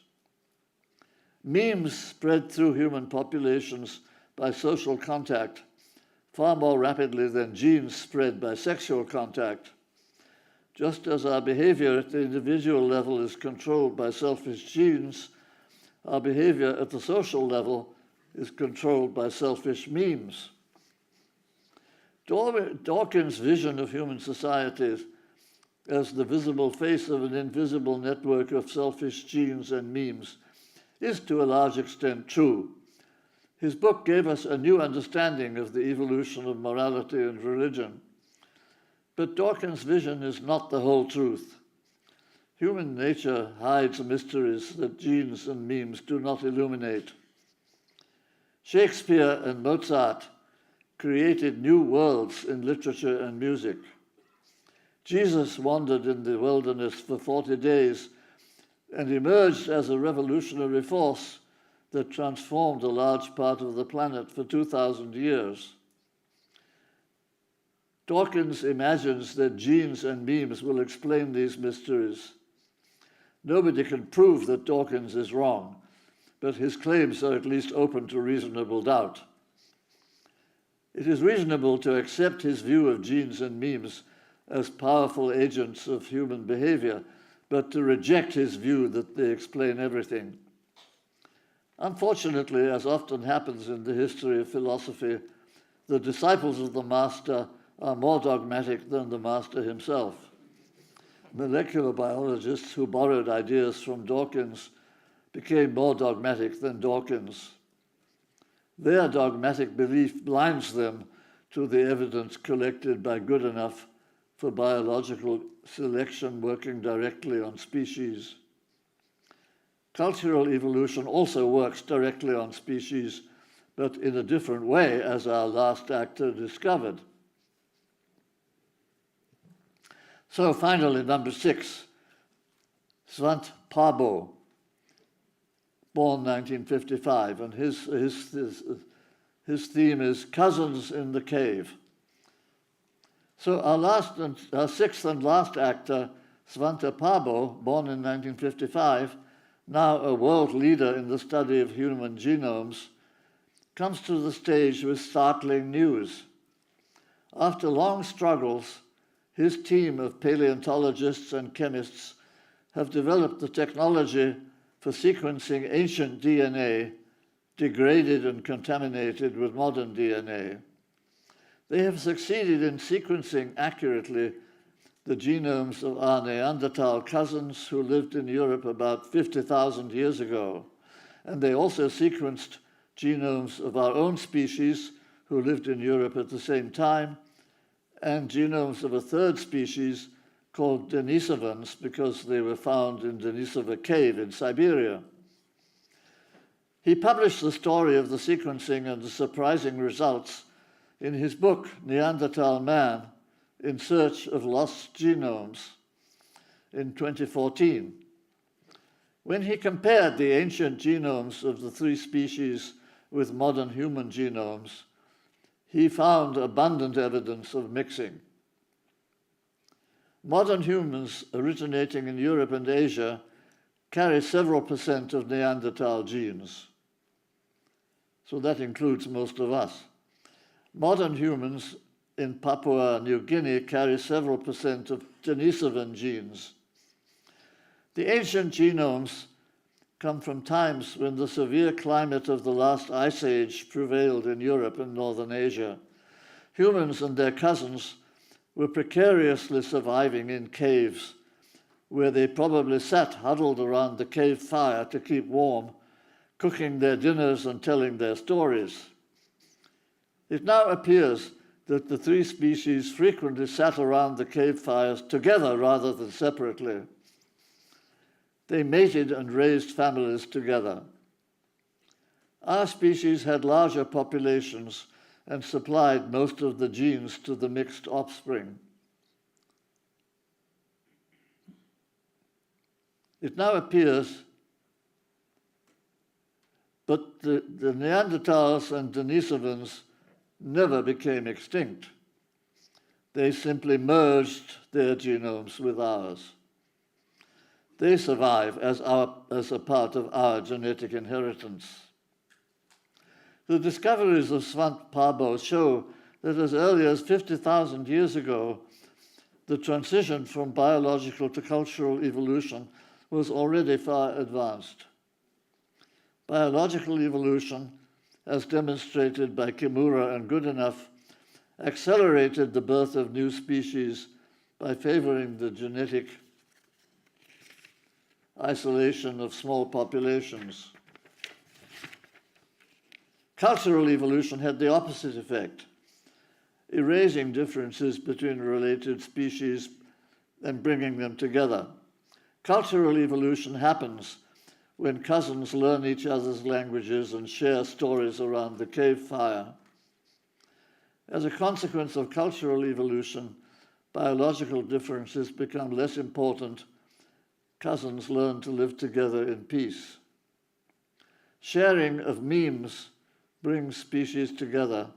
Memes spread through human populations by social contact far more rapidly than genes spread by sexual contact. Just as our behavior at the individual level is controlled by selfish genes, our behavior at the social level is controlled by selfish memes. Dawkins' vision of human societies as the visible face of an invisible network of selfish genes and memes is to a large extent true. His book gave us a new understanding of the evolution of morality and religion. But Dawkins' vision is not the whole truth. Human nature hides mysteries that genes and memes do not illuminate. Shakespeare and Mozart created new worlds in literature and music. Jesus wandered in the wilderness for 40 days and emerged as a revolutionary force that transformed a large part of the planet for 2,000 years. Dawkins imagines that genes and memes will explain these mysteries. Nobody can prove that Dawkins is wrong, but his claims are at least open to reasonable doubt. It is reasonable to accept his view of genes and memes as powerful agents of human behavior, but to reject his view that they explain everything. Unfortunately, as often happens in the history of philosophy, the disciples of the master are more dogmatic than the master himself. Molecular biologists who borrowed ideas from Dawkins became more dogmatic than Dawkins. Their dogmatic belief blinds them to the evidence collected by Goodenough for biological selection working directly on species. Cultural evolution also works directly on species, but in a different way, as our last actor discovered. So finally, number 6, Svante Pääbo, born 1955, and his theme is Cousins in the Cave. So our sixth and last actor, Svante Pääbo, born in 1955, now a world leader in the study of human genomes, comes to the stage with startling news. After long struggles, his team of paleontologists and chemists have developed the technology for sequencing ancient DNA, degraded and contaminated with modern DNA. They have succeeded in sequencing accurately the genomes of our Neanderthal cousins who lived in Europe about 50,000 years ago. And they also sequenced genomes of our own species who lived in Europe at the same time, and genomes of a third species called Denisovans because they were found in Denisova Cave in Siberia. He published the story of the sequencing and the surprising results in his book, Neanderthal Man, In Search of Lost Genomes, in 2014. When he compared the ancient genomes of the 3 species with modern human genomes, he found abundant evidence of mixing. Modern humans originating in Europe and Asia carry several % of Neanderthal genes. So that includes most of us. Modern humans in Papua New Guinea carry several % of Denisovan genes. The ancient genomes come from times when the severe climate of the last ice age prevailed in Europe and northern Asia. Humans and their cousins were precariously surviving in caves, where they probably sat huddled around the cave fire to keep warm, cooking their dinners and telling their stories. It now appears that the 3 species frequently sat around the cave fires together rather than separately. They mated and raised families together. Our species had larger populations and supplied most of the genes to the mixed offspring. It now appears but the Neanderthals and Denisovans never became extinct. They simply merged their genomes with ours. They survive as a part of our genetic inheritance. The discoveries of Svante Pääbo show that as early as 50,000 years ago, the transition from biological to cultural evolution was already far advanced. Biological evolution, as demonstrated by Kimura and Goodenough, accelerated the birth of new species by favoring the genetic isolation of small populations. Cultural evolution had the opposite effect, erasing differences between related species and bringing them together. Cultural evolution happens when cousins learn each other's languages and share stories around the cave fire. As a consequence of cultural evolution, biological differences become less important. Cousins learn to live together in peace. Sharing of memes brings species together,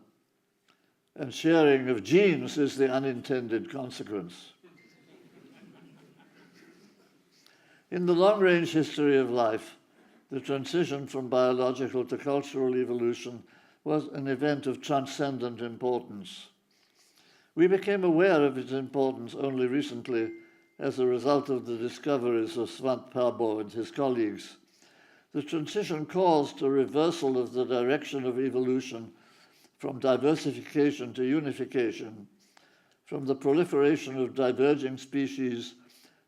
and sharing of genes is the unintended consequence. In the long-range history of life, the transition from biological to cultural evolution was an event of transcendent importance. We became aware of its importance only recently as a result of the discoveries of Svante Pääbo and his colleagues. The transition caused a reversal of the direction of evolution from diversification to unification, from the proliferation of diverging species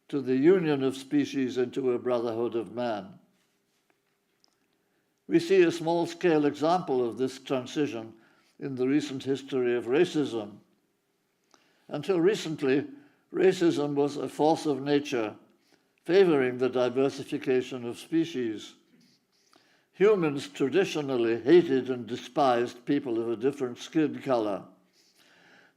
to the union of species into a brotherhood of man. We see a small-scale example of this transition in the recent history of racism. Until recently, racism was a force of nature, favoring the diversification of species. Humans traditionally hated and despised people of a different skin color.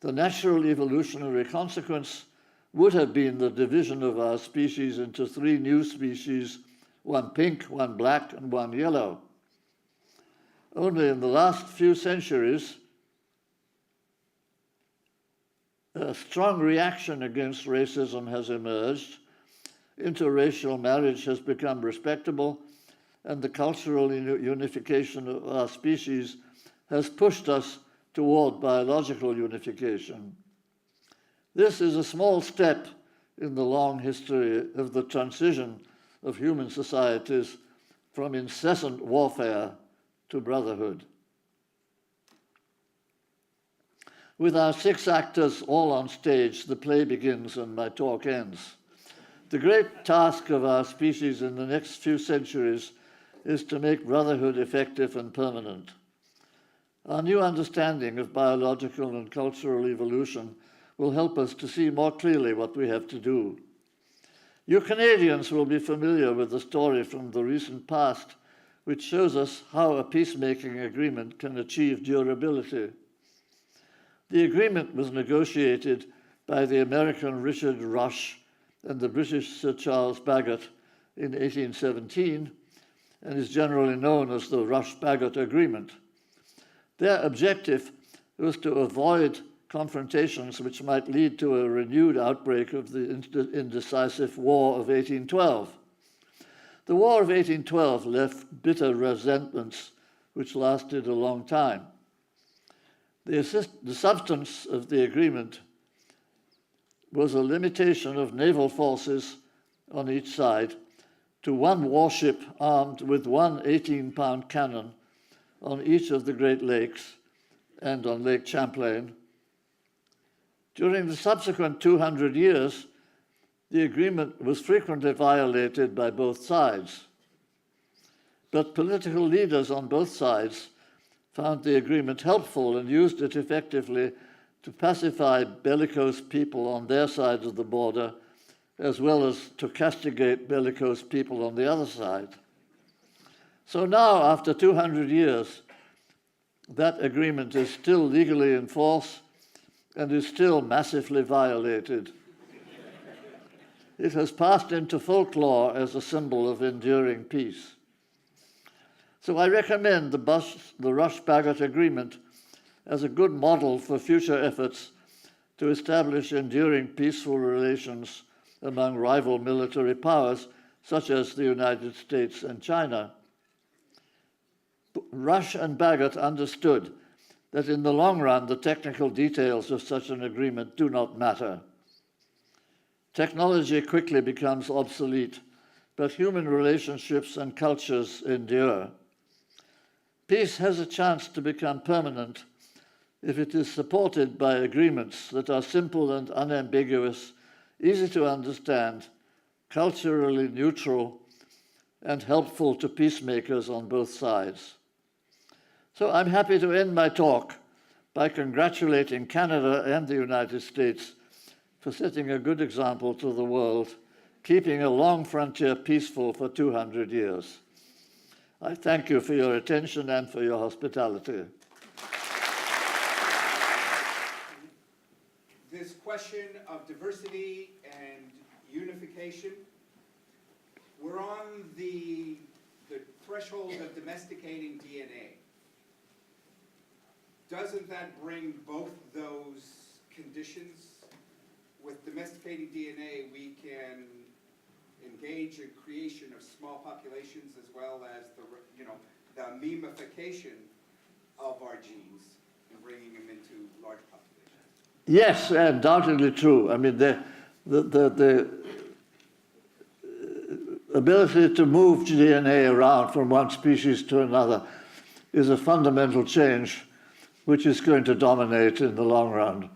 The natural evolutionary consequence would have been the division of our species into 3 new species, one pink, one black, and one yellow. Only in the last few centuries, a strong reaction against racism has emerged. Interracial marriage has become respectable, and the cultural unification of our species has pushed us toward biological unification. This is a small step in the long history of the transition of human societies from incessant warfare to brotherhood. With our 6 actors all on stage, the play begins and my talk ends. The great task of our species in the next few centuries is to make brotherhood effective and permanent. Our new understanding of biological and cultural evolution will help us to see more clearly what we have to do. You Canadians will be familiar with the story from the recent past, which shows us how a peacemaking agreement can achieve durability. The agreement was negotiated by the American Richard Rush and the British Sir Charles Spagett in 1817 and is generally known as the Rush-Spagett Agreement. Their objective was to avoid confrontations which might lead to a renewed outbreak of the indecisive War of 1812. The War of 1812 left bitter resentments which lasted a long time. The substance of the agreement was a limitation of naval forces on each side to 1 warship armed with 1 18-pound cannon on each of the Great Lakes and on Lake Champlain. During the subsequent 200 years, the agreement was frequently violated by both sides. But political leaders on both sides found the agreement helpful and used it effectively to pacify bellicose people on their side of the border, as well as to castigate bellicose people on the other side. So now, after 200 years, that agreement is still legally in force and is still massively violated. It has passed into folklore as a symbol of enduring peace. So I recommend the Rush-Spagett Agreement as a good model for future efforts to establish enduring peaceful relations among rival military powers such as the United States and China. Rush and Spagett understood that in the long run, the technical details of such an agreement do not matter. Technology quickly becomes obsolete, but human relationships and cultures endure. Peace has a chance to become permanent if it is supported by agreements that are simple and unambiguous, easy to understand, culturally neutral, and helpful to peacemakers on both sides. So I'm happy to end my talk by congratulating Canada and the United States for setting a good example to the world, keeping a long frontier peaceful for 200 years. I thank you for your attention and for your hospitality. This question of diversity and unification, we're on the threshold of domesticating DNA. Doesn't that bring both those conditions? With domesticating DNA, we can engage in creation of small populations as well as the memification of our genes and bringing them into large populations? Yes, undoubtedly true. I mean, the ability to move DNA around from one species to another is a fundamental change which is going to dominate in the long run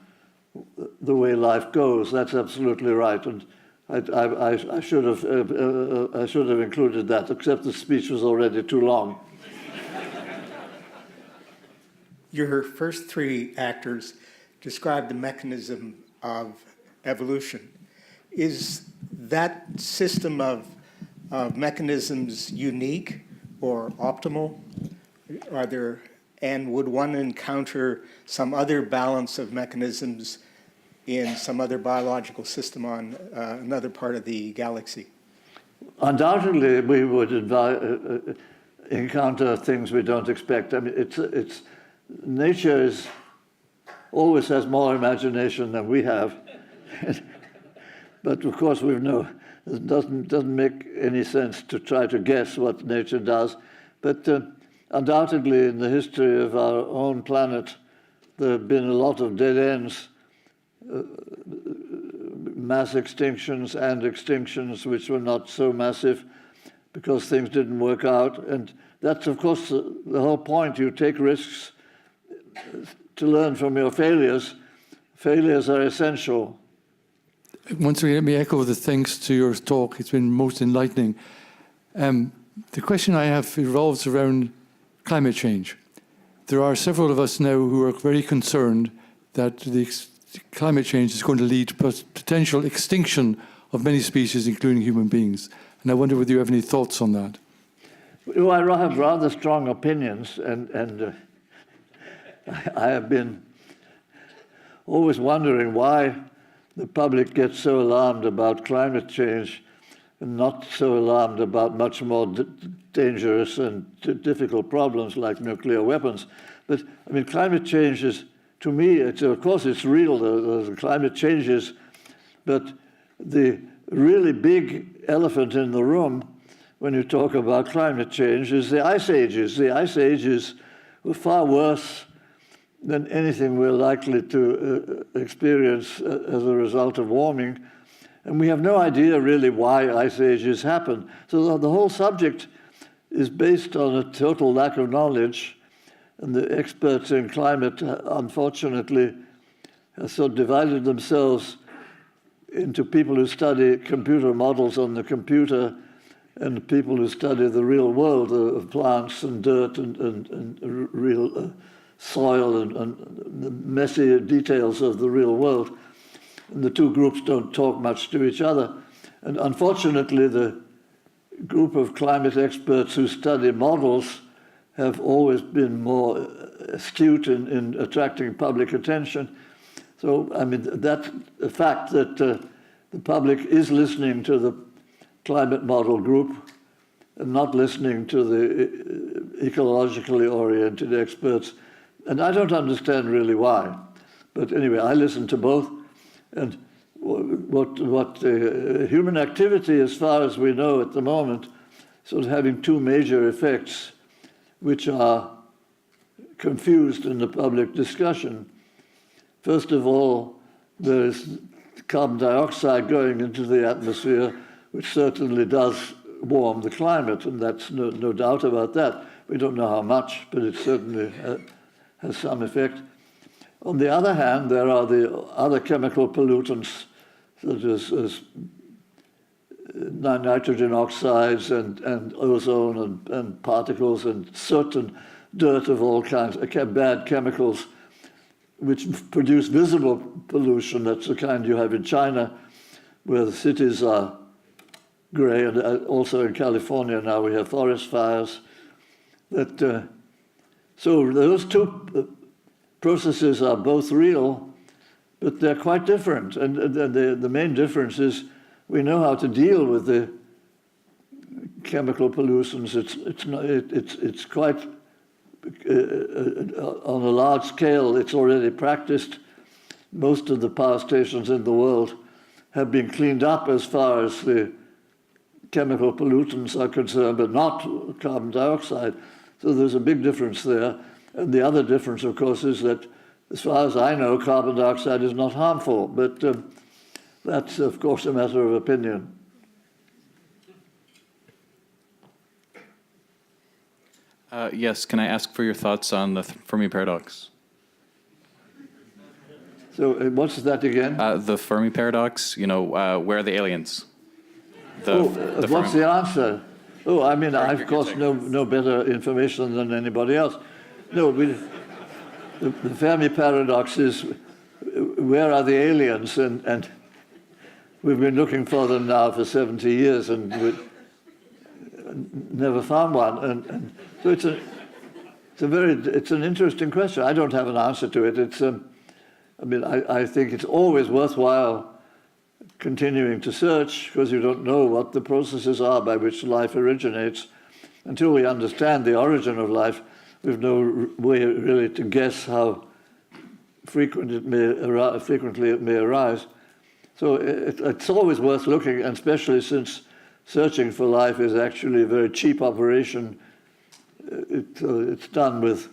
the way life goes. That's absolutely right. And I should have included that, except the speech was already too long. Your first three actors described the mechanism of evolution. Is that system of mechanisms unique or optimal? And would one encounter some other balance of mechanisms in some other biological system on another part of the galaxy? Undoubtedly, we would encounter things we don't expect. I mean, nature always has more imagination than we have. But of course, it doesn't make any sense to try to guess what nature does. But undoubtedly, in the history of our own planet, there have been a lot of dead ends, mass extinctions and extinctions which were not so massive because things didn't work out. And that's, of course, the whole point. You take risks to learn from your failures. Failures are essential. Once again, let me echo the thanks to your talk. It's been most enlightening. The question I have revolves around climate change. There are several of us now who are very concerned that the climate change is going to lead to potential extinction of many species, including human beings. And I wonder whether you have any thoughts on that. Well, I have rather strong opinions, and I have been always wondering why the public gets so alarmed about climate change and not so alarmed about much more dangerous and difficult problems like nuclear weapons. But, I mean, climate change is, to me, of course it's real, the climate changes, but the really big elephant in the room when you talk about climate change is the ice ages. The ice ages were far worse than anything we're likely to experience as a result of warming. And we have no idea really why ice ages happen. So the whole subject is based on a total lack of knowledge. And the experts in climate, unfortunately, have sort of divided themselves into people who study computer models on the computer and people who study the real world of plants and dirt and real soil and the messy details of the real world. And the two groups don't talk much to each other. And unfortunately, the group of climate experts who study models have always been more astute in attracting public attention. So, I mean, that's the fact that the public is listening to the climate model group and not listening to the ecologically oriented experts. And I don't understand really why. But anyway, I listen to both. And what human activity, as far as we know at the moment, sort of having two major effects, which are confused in the public discussion. First of all, there is carbon dioxide going into the atmosphere, which certainly does warm the climate, and that's no doubt about that. We don't know how much, but it certainly has some effect. On the other hand, there are the other chemical pollutants, such as nitrogen oxides and ozone and particles and soot and dirt of all kinds, bad chemicals, which produce visible pollution. That's the kind you have in China, where the cities are gray, and also in California now we have forest fires. So those two processes are both real, but they're quite different. And the main difference is we know how to deal with the chemical pollutants. It's quite on a large scale. It's already practiced. Most of the power stations in the world have been cleaned up as far as the chemical pollutants are concerned, but not carbon dioxide. So there's a big difference there. And the other difference, of course, is that, as far as I know, carbon dioxide is not harmful. But that's, of course, a matter of opinion. Yes, can I ask for your thoughts on the Fermi paradox? So what's that again? The Fermi paradox, you know, where are the aliens? What's the answer? Oh, I mean, I, of course, no better information than anybody else. No, the Fermi paradox is, where are the aliens? And we've been looking for them now for 70 years and we never found one. And so it's an interesting question. I don't have an answer to it. It's I mean, I think it's always worthwhile continuing to search, because you don't know what the processes are by which life originates. Until we understand the origin of life, we've no way really to guess how frequently it may arise. So it's always worth looking, and especially since searching for life is actually a very cheap operation. It's done with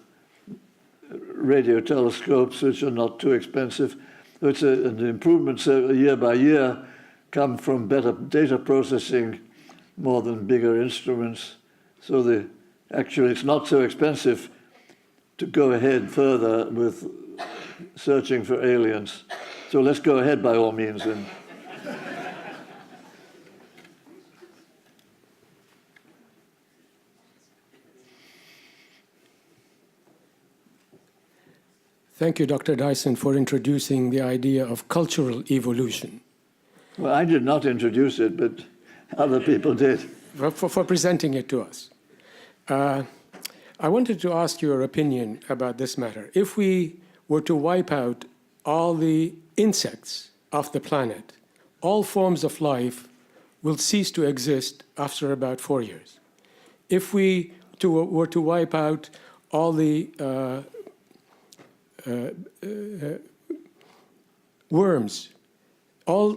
radio telescopes, which are not too expensive. So it's an improvement year by year come from better data processing more than bigger instruments. So actually it's not so expensive to go ahead further with searching for aliens. So let's go ahead by all means. Thank you, Dr. Dyson, for introducing the idea of cultural evolution. Well, I did not introduce it, but other people did. For presenting it to us. I wanted to ask your opinion about this matter. If we were to wipe out all the insects off the planet, all forms of life will cease to exist after about 4 years. If we were to wipe out all the worms, all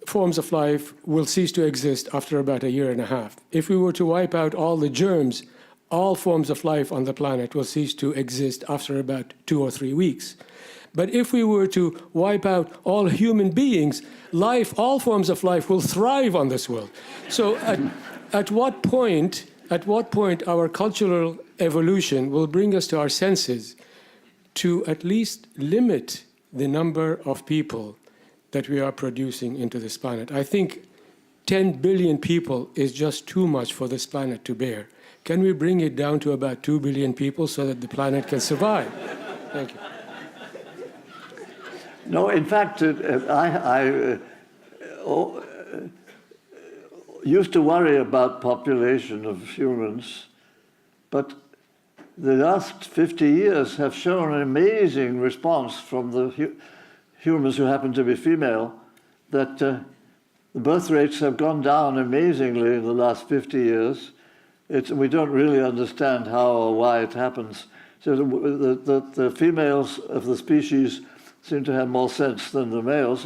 forms of life will cease to exist after about 1.5 years. If we were to wipe out all the germs, all forms of life on the planet will cease to exist after about 2 or 3 weeks. But if we were to wipe out all human beings, all forms of life will thrive on this world. So at what point our cultural evolution will bring us to our senses to at least limit the number of people that we are producing into this planet? I think 10 billion people is just too much for this planet to bear. Can we bring it down to about 2 billion people so that the planet can survive? Thank you. No, in fact, I used to worry about population of humans, but the last 50 years have shown an amazing response from the humans who happen to be female, that the birth rates have gone down amazingly in the last 50 years. We don't really understand how or why it happens. So the females of the species seem to have more sense than the males.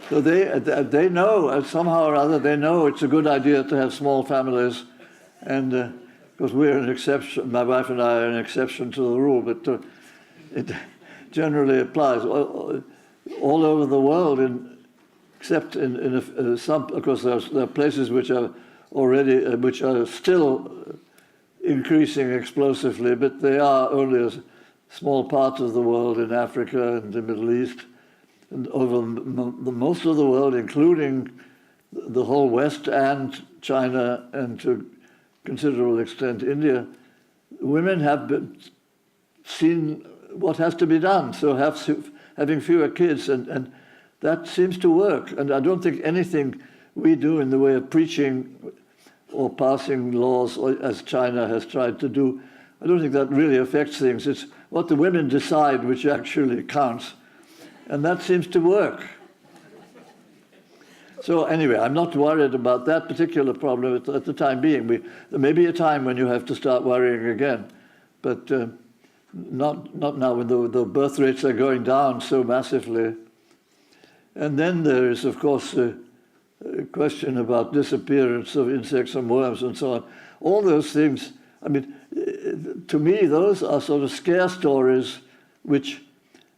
So they know, somehow or other, they know it's a good idea to have small families. And because we're an exception, my wife and I are an exception to the rule, but it generally applies all over the world, except in some, of course, there are places which are still increasing explosively, but they are only a small part of the world in Africa and the Middle East. And over most of the world, including the whole West and China, and to a considerable extent India, women have seen what has to be done, so having fewer kids, and that seems to work. And I don't think anything we do in the way of preaching or passing laws, as China has tried to do, I don't think that really affects things. It's what the women decide which actually counts. And that seems to work. So anyway, I'm not worried about that particular problem at the time being. There may be a time when you have to start worrying again. But not now when the birth rates are going down so massively. And then there is, of course, a question about disappearance of insects and worms and so on. All those things, I mean, to me, those are sort of scare stories which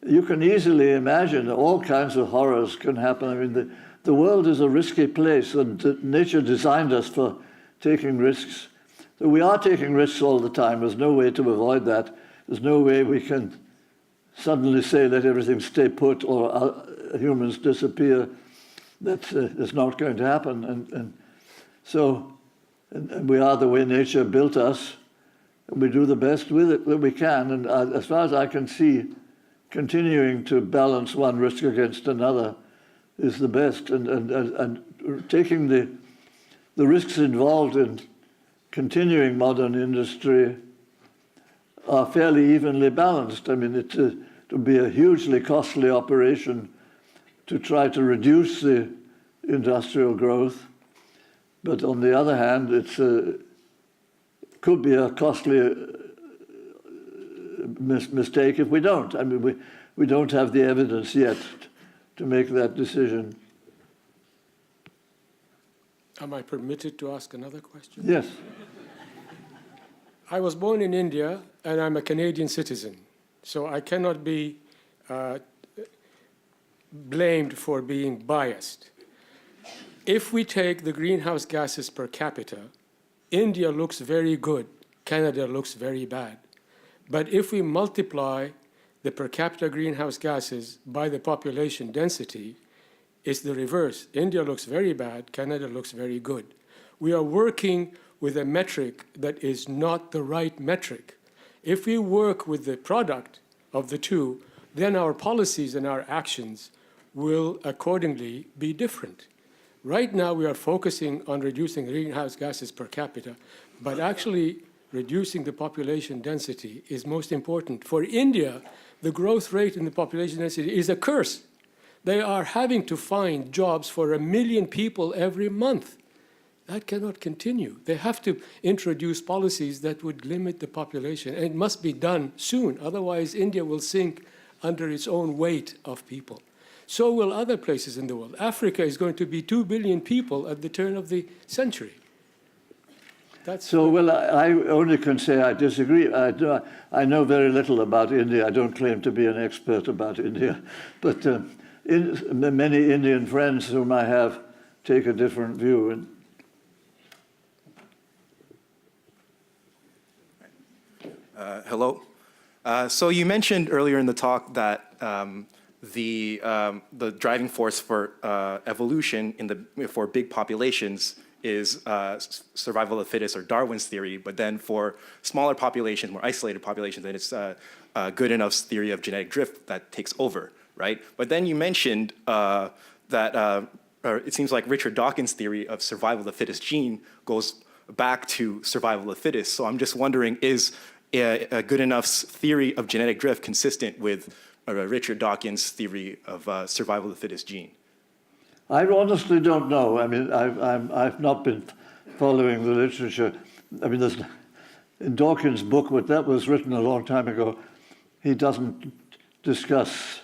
you can easily imagine. All kinds of horrors can happen. I mean, the world is a risky place, and nature designed us for taking risks. So we are taking risks all the time. There's no way to avoid that. There's no way we can suddenly say let everything stay put or humans disappear. That's not going to happen. And so we are the way nature built us, and we do the best with it that we can. And as far as I can see, continuing to balance one risk against another is the best. And taking the risks involved in continuing modern industry are fairly evenly balanced. I mean, it would be a hugely costly operation to try to reduce the industrial growth. But on the other hand, it could be a costly mistake if we don't. I mean, we don't have the evidence yet to make that decision. Am I permitted to ask another question? Yes. I was born in India, and I'm a Canadian citizen, so I cannot be blamed for being biased. If we take the greenhouse gases per capita, India looks very good, Canada looks very bad. But if we multiply the per capita greenhouse gases by the population density, it's the reverse. India looks very bad, Canada looks very good. We are working with a metric that is not the right metric. If we work with the product of the two, then our policies and our actions will accordingly be different. Right now, we are focusing on reducing greenhouse gases per capita, but actually reducing the population density is most important. For India, the growth rate in the population density is a curse. They are having to find jobs for 1 million people every month. That cannot continue. They have to introduce policies that would limit the population, and it must be done soon. Otherwise, India will sink under its own weight of people. So will other places in the world. Africa is going to be 2 billion people at the turn of the century. Well, I only can say I disagree. I know very little about India. I don't claim to be an expert about India. But many Indian friends whom I have take a different view. Hello. So you mentioned earlier in the talk that the driving force for evolution for big populations is survival of the fittest or Darwin's theory, but then for smaller populations, more isolated populations, then it's good enough's theory of genetic drift that takes over, right? But then you mentioned that it seems like Richard Dawkins' theory of survival of the fittest gene goes back to survival of the fittest. So I'm just wondering, is a good enough's theory of genetic drift consistent with Richard Dawkins' theory of survival of the fittest gene? I honestly don't know. I mean, I've not been following the literature. I mean, in Dawkins' book, but that was written a long time ago, he doesn't discuss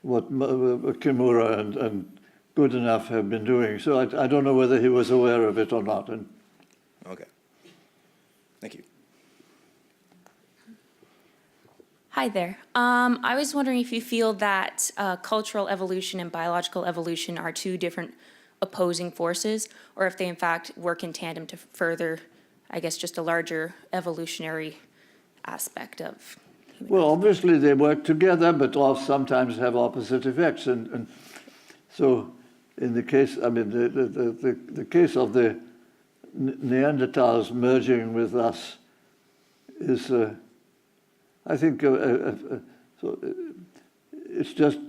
what Kimura and Goodenough have been doing. So I don't know whether he was aware of it or not. Okay. Thank you. Hi there. I was wondering if you feel that cultural evolution and biological evolution are two different opposing forces, or if they in fact work in tandem to further, I guess, just a larger evolutionary aspect of human Well, obviously they work together, but sometimes have opposite effects. And so in the case, I mean, the case of the Neanderthals merging with us is... I think so it's just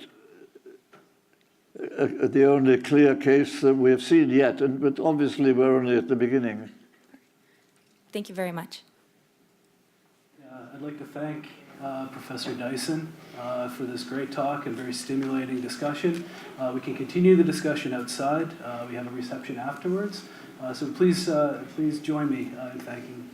the only clear case that we have seen yet, but obviously we're only at the beginning. Thank you very much. I'd like to thank Professor Dyson for this great talk and very stimulating discussion. We can continue the discussion outside. We have a reception afterwards. So please join me in thanking